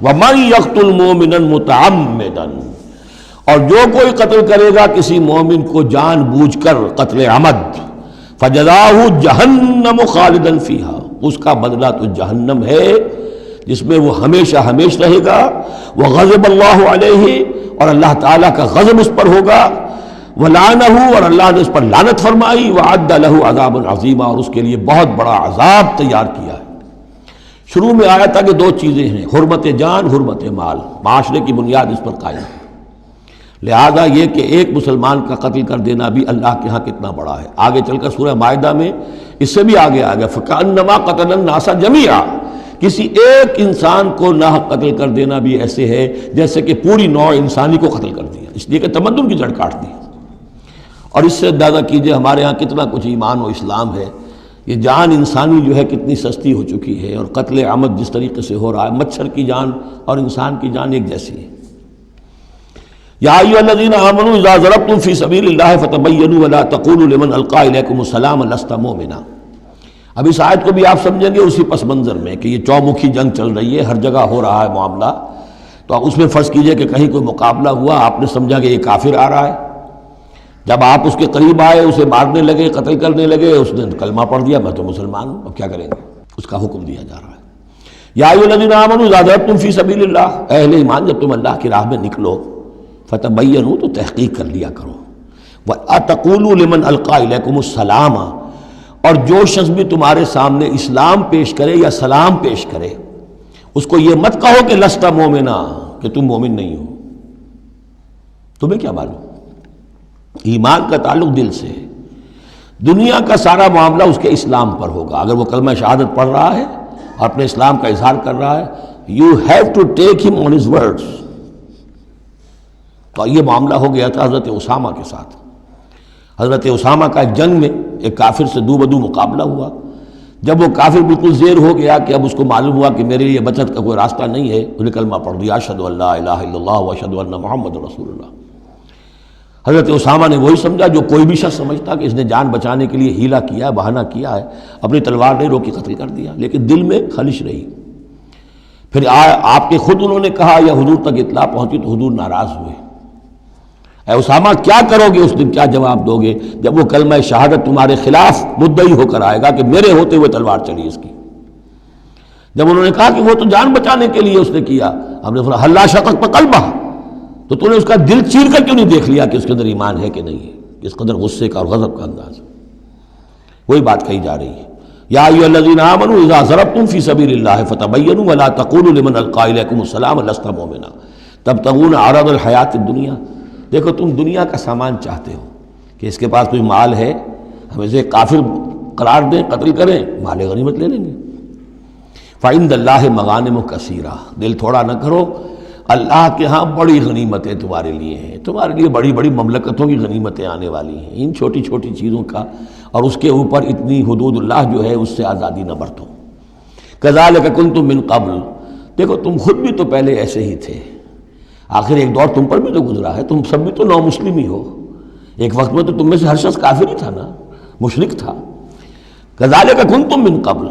وَمَن يَقْتُلْ مُؤْمِنًا مُتَعَمِّدًا، اور جو کوئی قتل کرے گا کسی مومن کو جان بوجھ کر قتل عمد، فَجَزَاؤُهُ جَهَنَّمُ خَالِدًا فِيهَا، اس کا بدلہ تو جہنم ہے جس میں وہ ہمیشہ ہمیش رہے گا، وَغَضِبَ اللَّهُ عَلَيْهِ، اور اللہ تعالیٰ کا غضب اس پر ہوگا، وَلَعَنَهُ، اور اللہ نے اس پر لعنت فرمائی، وَعَدَّ لَهُ عَذَابًا عَظِيمًا، اور اس کے لیے بہت بڑا عذاب تیار کیا ہے۔ شروع میں آیا تھا کہ 2 چیزیں ہیں، حرمت جان، حرمت مال، معاشرے کی بنیاد اس پر قائم ہے، لہذا یہ کہ ایک مسلمان کا قتل کر دینا بھی اللہ کے ہاں کتنا بڑا ہے۔ آگے چل کر سورہ مائدہ میں اس سے بھی آگے آ گیا، فَكَأَنَّمَا قَتَلَ النَّاسَ جَمِيعًا، کسی ایک انسان کو ناحق قتل کر دینا بھی ایسے ہے جیسے کہ پوری نوع انسانی کو قتل کر دیا، اس لیے کہ تمدن کی جڑ کاٹ دی۔ اور اس سے اندازہ کیجئے ہمارے ہاں کتنا کچھ ایمان و اسلام ہے، یہ جان انسانی جو ہے کتنی سستی ہو چکی ہے، اور قتل عمد جس طریقے سے ہو رہا ہے، مچھر کی جان اور انسان کی جان ایک جیسی ہے۔ یا ایھا الذین آمنوا اذا ضربتم فی سبیل اللہ فتبینوا ولا تقولوا لمن القی الیکم السلام لست مؤمنا۔ اب اس آیت کو بھی آپ سمجھیں گے اسی پس منظر میں کہ یہ چومکھی جنگ چل رہی ہے، ہر جگہ ہو رہا ہے معاملہ، تو آپ اس میں فرض کیجئے کہ کہیں کوئی مقابلہ ہوا، آپ نے سمجھا کہ یہ کافر آ رہا ہے، جب آپ اس کے قریب آئے، اسے مارنے لگے، قتل کرنے لگے، اس نے کلمہ پڑھ دیا، میں تو مسلمان ہوں، اب کیا کریں گے؟ اس کا حکم دیا جا رہا ہے۔ یا ایھا الذین آمنوا اذا ضربتم فی سبیل اللہ، اہل ایمان جب تم اللہ کی راہ میں نکلو، فتبینوا، تو تحقیق کر لیا کرو، وَأَتَقُولُوا لِمَنْ أَلْقَى إِلَيْكُمُ السَّلَامَ، اور جو شخص بھی تمہارے سامنے اسلام پیش کرے یا سلام پیش کرے، اس کو یہ مت کہو کہ لست مومنا، کہ تم مومن نہیں ہو، تمہیں کیا معلوم؟ ایمان کا تعلق دل سے ہے، دنیا کا سارا معاملہ اس کے اسلام پر ہوگا۔ اگر وہ کلمہ شہادت پڑھ رہا ہے اور اپنے اسلام کا اظہار کر رہا ہے، یو ہیو ٹو ٹیک ہم آن ہز ورڈز۔ تو یہ معاملہ ہو گیا تھا حضرت اسامہ کے ساتھ۔ حضرت اسامہ کا ایک جنگ میں ایک کافر سے دو بدو مقابلہ ہوا، جب وہ کافر بالکل زیر ہو گیا کہ اب اس کو معلوم ہوا کہ میرے لیے بچت کا کوئی راستہ نہیں ہے، انہوں نے کلمہ پڑھ دیا، اشہد ان لا الہ الا اللہ واشہد ان محمد رسول اللہ۔ حضرت اسامہ نے وہی سمجھا جو کوئی بھی شخص سمجھتا کہ اس نے جان بچانے کے لیے ہیلہ کیا ہے، بہانہ کیا ہے، اپنی تلوار نہیں روکی، قتل کر دیا، لیکن دل میں خلش رہی۔ پھر آپ کے خود انہوں نے کہا یا حضور تک اطلاع پہنچی تو حضور ناراض ہوئے، اے اسامہ کیا کرو گے اس دن، کیا جواب دو گے جب وہ کلمہ شہادت تمہارے خلاف مدعی ہو کر آئے گا کہ میرے ہوتے ہوئے تلوار چلی اس کی؟ جب انہوں نے کہا کہ وہ تو جان بچانے کے لیے اس نے کیا، ہم نے فرمایا حلا شققت قلبہ، تو تو نے اس کا دل چیر کر کیوں نہیں دیکھ لیا کہ اس کے اندر ایمان ہے کہ نہیں ہے؟ اس قدر غصے کا اور غضب کا انداز، وہی بات کہی جا رہی ہے، یا ایھا الذین آمنوا اذا ضربتم فی سبیل اللہ فتبینوا ولا تقولوا لمن القی الیکم السلام لست مؤمنا تبتغون عرض الحیات الدنیا۔ دیکھو تم دنیا کا سامان چاہتے ہو کہ اس کے پاس کوئی مال ہے، ہم اسے کافر قرار دیں، قتل کریں، مال غنیمت لے لیں گے۔ فعند اللہ مغانم کثیرہ، دل تھوڑا نہ کرو، اللہ کے ہاں بڑی غنیمتیں تمہارے لیے ہیں، تمہارے لیے بڑی بڑی مملکتوں کی غنیمتیں آنے والی ہیں، ان چھوٹی چھوٹی چیزوں کا اور اس کے اوپر اتنی حدود اللہ جو ہے اس سے آزادی نہ برتو۔ کذالک کنتم من قبل، دیکھو تم خود بھی تو پہلے ایسے ہی تھے، آخر ایک دور تم پر بھی تو گزرا ہے، تم سب بھی تو نو مسلم ہی ہو، ایک وقت میں تو تم میں سے ہر شخص کافر ہی تھا نا، مشرک تھا۔ کذالک کنتم من قبل،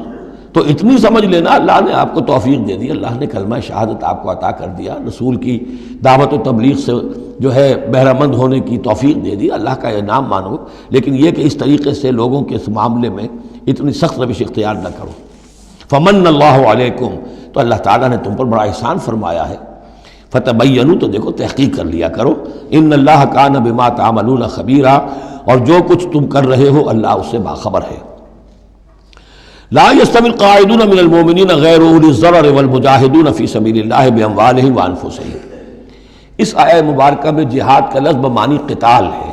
تو اتنی سمجھ لینا اللہ نے آپ کو توفیق دے دی، اللہ نے کلمہ شہادت آپ کو عطا کر دیا، رسول کی دعوت و تبلیغ سے جو ہے بہرہ مند ہونے کی توفیق دے دی، اللہ کا انعام مانو، لیکن یہ کہ اس طریقے سے لوگوں کے اس معاملے میں اتنی سخت روش اختیار نہ کرو۔ فمن اللہ علیکم، تو اللہ تعالیٰ نے تم پر بڑا احسان فرمایا ہے، فتبینوا، تو دیکھو تحقیق کر لیا کرو، ان اللہ کان بما تعملون خبیرا، اور جو کچھ تم کر رہے ہو اللہ اس سے باخبر ہے۔ لا يستوي القاعدون من المؤمنین غیر اولی الضرر والمجاہدون فی سبیل اللہ باموالہم وانفسہم۔ اس آیہ مبارکہ میں جہاد کا لفظ بمعنی قتال ہے،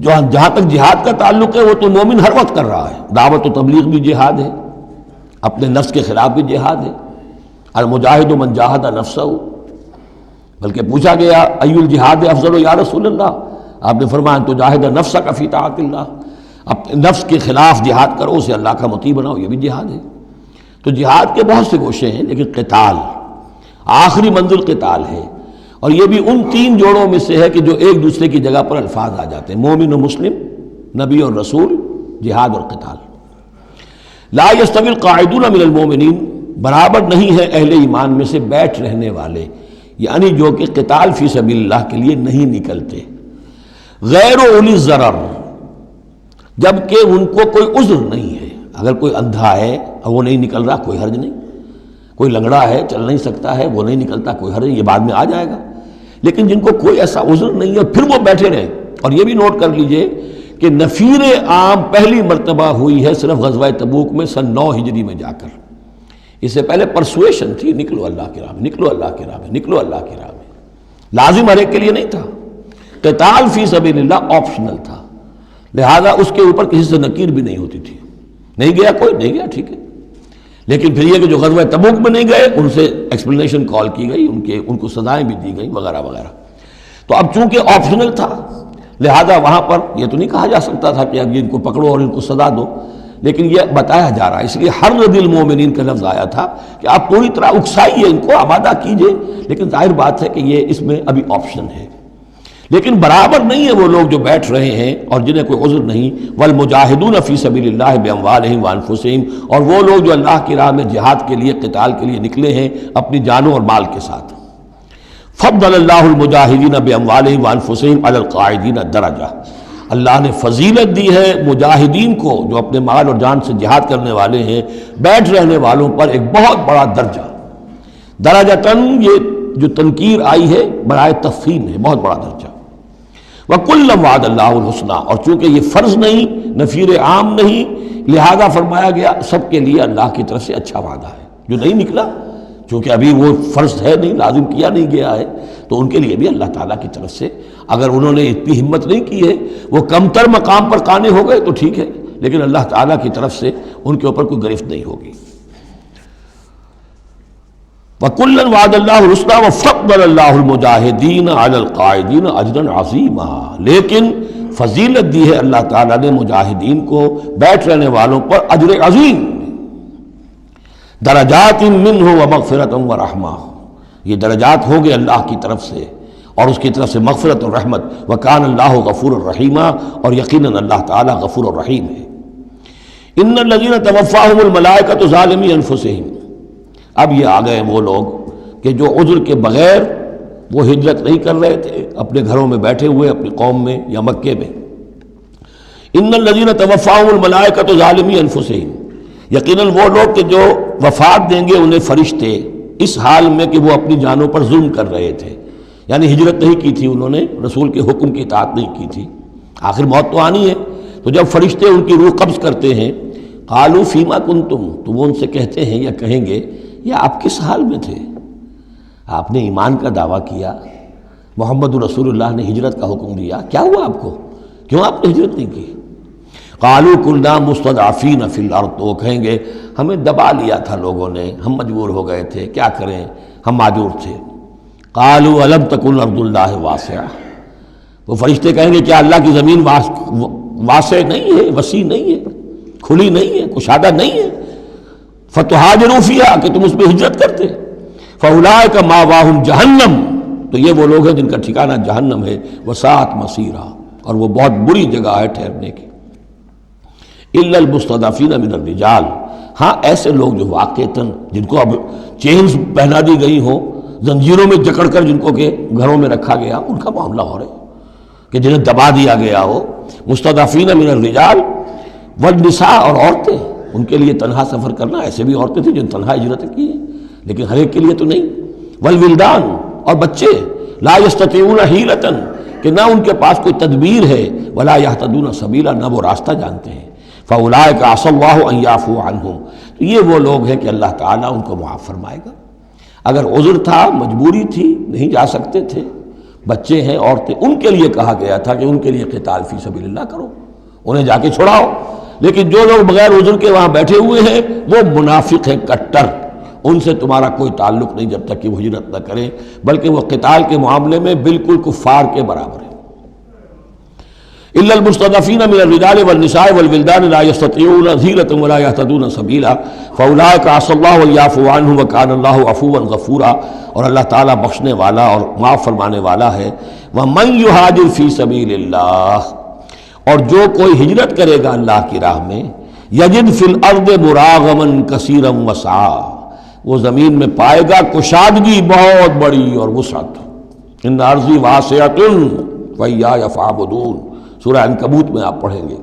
جہاں تک جہاد کا تعلق ہے وہ تو مومن ہر وقت کر رہا ہے، دعوت و تبلیغ بھی جہاد ہے، اپنے نفس کے خلاف بھی جہاد ہے، المجاہد من جاہد نفسہ، بلکہ پوچھا گیا ای الجہاد افضل یا رسول اللہ، آپ نے فرمایا ان تجاہد نفسک فی طاعت اللہ، اپنے نفس کے خلاف جہاد کرو، اسے اللہ کا مطیع بناؤ، یہ بھی جہاد ہے۔ تو جہاد کے بہت سے گوشے ہیں، لیکن قتال آخری منزل قتال ہے، اور یہ بھی ان تین جوڑوں میں سے ہے کہ جو ایک دوسرے کی جگہ پر الفاظ آ جاتے ہیں، مومن و مسلم، نبی اور رسول، جہاد اور قتال۔ لا یستوی القاعدون من المؤمنین، برابر نہیں ہے اہل ایمان میں سے بیٹھ رہنے والے، یعنی جو کہ قتال فی سبیل اللہ کے لیے نہیں نکلتے، غیر اولی الضرر، جبکہ ان کو کوئی عذر نہیں ہے، اگر کوئی اندھا ہے اور وہ نہیں نکل رہا کوئی حرج نہیں، کوئی لنگڑا ہے چل نہیں سکتا ہے وہ نہیں نکلتا کوئی حرج نہیں، یہ بعد میں آ جائے گا، لیکن جن کو کوئی ایسا عذر نہیں ہے پھر وہ بیٹھے رہیں۔ اور یہ بھی نوٹ کر لیجئے کہ نفیر عام پہلی مرتبہ ہوئی ہے صرف غزوہ تبوک میں سن 9 ہجری میں جا کر، اس سے پہلے پرسویشن تھی، نکلو اللہ کی راہ میں، نکلو اللہ کی راہ میں، نکلو اللہ کی راہ میں، لازم ہر ایک کے لیے نہیں تھا، قتال فی سبیل اللہ آپشنل تھا، لہذا اس کے اوپر کسی سے نکیر بھی نہیں ہوتی تھی، نہیں گیا کوئی نہیں گیا ٹھیک ہے، لیکن پھر یہ کہ جو غزوہ تبوک میں نہیں گئے ان سے ایکسپلینیشن کال کی گئی، ان کو سزائیں بھی دی گئیں وغیرہ وغیرہ۔ تو اب چونکہ آپشنل تھا لہذا وہاں پر یہ تو نہیں کہا جا سکتا تھا کہ اب ان کو پکڑو اور ان کو سزا دو، لیکن یہ بتایا جا رہا ہے، اس لیے حرض المومنین کا لفظ آیا تھا کہ آپ پوری طرح اکسائیے، ان کو آمادہ کیجئے، لیکن ظاہر بات ہے کہ یہ اس میں ابھی آپشن ہے، لیکن برابر نہیں ہے وہ لوگ جو بیٹھ رہے ہیں اور جنہیں کوئی عذر نہیں، والمجاہدون فی سبیل اللہ باموالہم وانفسہم، اور وہ لوگ جو اللہ کی راہ میں جہاد کے لیے قتال کے لیے نکلے ہیں اپنی جانوں اور مال کے ساتھ۔ فضل اللہ المجاہدین باموالہم وانفسہم علی القاعدین درجہ، اللہ نے فضیلت دی ہے مجاہدین کو جو اپنے مال اور جان سے جہاد کرنے والے ہیں، بیٹھ رہنے والوں پر ایک بہت بڑا درجہ، درجتاً یہ جو تنکیر آئی ہے برائے تفخیم ہے، بہت بڑا درجہ۔ وَكُلًّا وَعَدَ اللَّهُ الْحُسْنَىٰ، اور چونکہ یہ فرض نہیں، نفیر عام نہیں، لہذا فرمایا گیا سب کے لیے اللہ کی طرف سے اچھا وعدہ ہے، جو نہیں نکلا چونکہ ابھی وہ فرض ہے نہیں، لازم کیا نہیں گیا ہے، تو ان کے لیے بھی اللہ تعالیٰ کی طرف سے اگر انہوں نے اتنی ہمت نہیں کی ہے، وہ کم تر مقام پر قانے ہو گئے تو ٹھیک ہے، لیکن اللہ تعالیٰ کی طرف سے ان کے اوپر کوئی گرفت نہیں ہوگی۔ وَكُلًّا وَعَدَ اللَّهُ الْحُسْنَىٰ وَفَضَّلَ اللَّهُ الْمُجَاهِدِينَ عَلَى الْقَاعِدِينَ أَجْرًا عَظِيمًا، لیکن فضیلت دی ہے اللہ تعالیٰ نے مجاہدین کو بیٹھ رہنے والوں پر اجر عظیم، درجات منہ ومغفرۃ ورحمہ، یہ درجات ہوں گے اللہ کی طرف سے اور اس کی طرف سے مغفرت اور رحمت، وکان اللہ غفور الرحیمہ، اور یقیناً اللہ تعالیٰ غفور الرحیم ہے۔ ان الذین توفاہم الملائکۃ ظالمی انفسہم، اب یہ آ گئے وہ لوگ کہ جو عذر کے بغیر وہ ہجرت نہیں کر رہے تھے، اپنے گھروں میں بیٹھے ہوئے اپنی قوم میں یا مکے میں۔ ان الذین توفاہم الملائکۃ ظالمی انفسہم، یقیناً وہ لوگ کہ جو وفات دیں گے انہیں فرشتے اس حال میں کہ وہ اپنی جانوں پر ظلم کر رہے تھے، یعنی ہجرت نہیں کی تھی انہوں نے، رسول کے حکم کی اطاعت نہیں کی تھی، آخر موت تو آنی ہے، تو جب فرشتے ان کی روح قبض کرتے ہیں، قالوا فیما کنتم، تو وہ ان سے کہتے ہیں یا کہیں گے یا آپ کس حال میں تھے؟ آپ نے ایمان کا دعویٰ کیا، محمد رسول اللہ نے ہجرت کا حکم دیا، کیا ہوا آپ کو؟ کیوں آپ نے ہجرت نہیں کی؟ قالوا كنا مستضعفین فی الارض، تو وہ کہیں گے ہمیں دبا لیا تھا لوگوں نے، ہم مجبور ہو گئے تھے، کیا کریں، ہم معذور تھے۔ قالوا الم تکن ارض اللہ واسعہ، وہ فرشتے کہیں گے کیا اللہ کی زمین واسع نہیں ہے، وسیع نہیں ہے، کھلی نہیں ہے، کشادہ نہیں ہے، فتہاجروا فیہا، کہ تم اس میں ہجرت کرتے، فاولئک مأواہم جہنم، تو یہ وہ لوگ ہیں جن کا ٹھکانہ جہنم ہے، وساءت مصیرا، اور وہ بہت بری جگہ ہے ٹھہرنے کی۔ الا المستضعفین من الرجال، ہاں ایسے لوگ جو واقعتاً جن کو اب چینز پہنا دی گئی ہوں، زنجیروں میں جکڑ کر جن کو کہ گھروں میں رکھا گیا، ان کا معاملہ ہو رہا ہے کہ جنہیں دبا دیا گیا ہو۔ مستضعفین من الرجال والنساء، اور عورتیں، ان کے لیے تنہا سفر کرنا، ایسے بھی عورتیں تھیں جن تنہا ہجرت کی ہے لیکن ہر ایک کے لیے تو نہیں۔ والولدان، اور بچے، لا یستطیعون حیلۃ، کہ نہ ان کے پاس کوئی تدبیر ہے، ولا یہتدون سبیلا، نہ وہ راستہ جانتے ہیں۔ فاولئک عسى الله ان يعفو عنهم، تو یہ وہ لوگ ہیں کہ اللہ تعالیٰ ان کو معاف فرمائے گا۔ اگر عذر تھا، مجبوری تھی، نہیں جا سکتے تھے، بچے ہیں، عورتیں، ان کے لیے کہا گیا تھا کہ ان کے لیے قتال فی سبیل اللہ کرو، انہیں جا کے چھڑاؤ، لیکن جو لوگ بغیر عذر کے وہاں بیٹھے ہوئے ہیں وہ منافق ہیں کٹر، ان سے تمہارا کوئی تعلق نہیں جب تک کہ وہ ہجرت نہ کریں، بلکہ وہ قتال کے معاملے میں بالکل کفار کے برابر ہیں۔ الا المستضعفین من الرجال والنساء والولدان لا يستطيعون حیلۃ ولا يهتدون سبیلا فاولئک عسى الله ان يعفو عنهم وكان الله عفوا غفورا، اور اللہ تعالیٰ بخشنے والا اور معاف فرمانے والا ہے۔ ومن يهاجر في سبيل الله، اور جو کوئی ہجرت کرے گا اللہ کی راہ میں، یجد فی الارض مراغما کثیرا وسعا، وہ زمین میں پائے گا کشادگی بہت بڑی اور وسعت۔ ان ارضی واسعۃ فإیایا فاعبدون، سورہ عنکبوت میں آپ پڑھیں گے،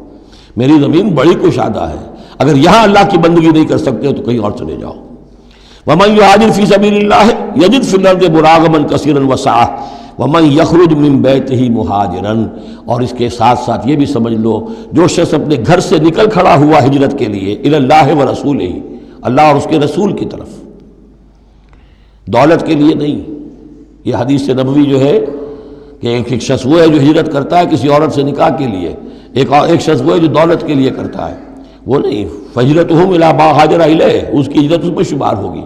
میری زمین بڑی کشادہ ہے، اگر یہاں اللہ کی بندگی نہیں کر سکتے تو کہیں اور چلے جاؤ۔ ومن یہاجر فی سبیل اللہ یجد فی الارض مراغما کثیرا وسعا ومن یخرج من بیتہ مہاجرا، اور اس کے ساتھ ساتھ یہ بھی سمجھ لو جو شخص اپنے گھر سے نکل کھڑا ہوا ہجرت کے لیے، الی اللہ ورسولہ، اللہ اور اس کے رسول کی طرف، دولت کے لیے نہیں۔ یہ حدیث نبوی جو ہے کہ ایک شخص وہ ہے جو ہجرت کرتا ہے کسی عورت سے نکاح کے لیے، ایک شخص وہ ہے جو دولت کے لیے کرتا ہے، وہ نہیں۔ فہجرتہم الی ما ہاجر الیہ، اس کی ہجرت اس میں شمار ہوگی۔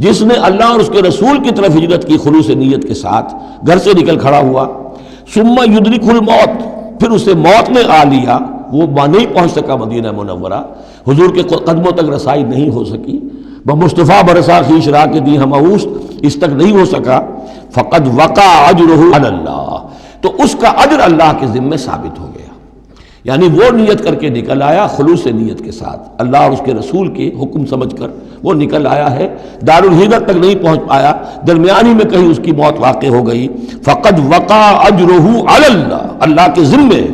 جس نے اللہ اور اس کے رسول کی طرف ہجرت کی خلوص نیت کے ساتھ، گھر سے نکل کھڑا ہوا، ثم یدرکہ الموت، پھر اسے موت نے آ لیا، وہ نہیں پہنچ سکا مدینہ منورہ، حضور کے قدموں تک رسائی نہیں ہو سکی، بمصطفیٰ برسا خیش را کے دی ہم اوست، اس تک نہیں ہو سکا، فقد وقع اجرہ علی اللہ، تو اس کا اجر اللہ کے ذمے ثابت ہو گیا۔ یعنی وہ نیت کر کے نکل آیا خلوص نیت کے ساتھ، اللہ اور اس کے رسول کے حکم سمجھ کر وہ نکل آیا ہے، دار الہجرت تک نہیں پہنچ پایا، درمیانی میں کہیں اس کی موت واقع ہو گئی، فقد وقع اجرہ علی اللہ، اللہ کے ذمے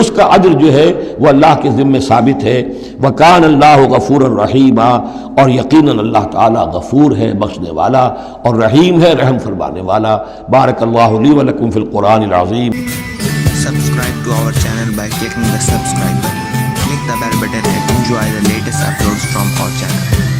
اس کا اجر جو ہے وہ اللہ کے ذمے ثابت ہے۔ وکان اللہ غفور الرحیم، اور یقیناً اللہ تعالیٰ غفور ہے، بخشنے والا، اور رحیم ہے، رحم فرمانے والا۔ بارک اللہ لی ولکم فی القرآن العظیم۔ Subscribe to our channel by clicking the subscribe button. Click the bell button and enjoy the latest uploads from our channel.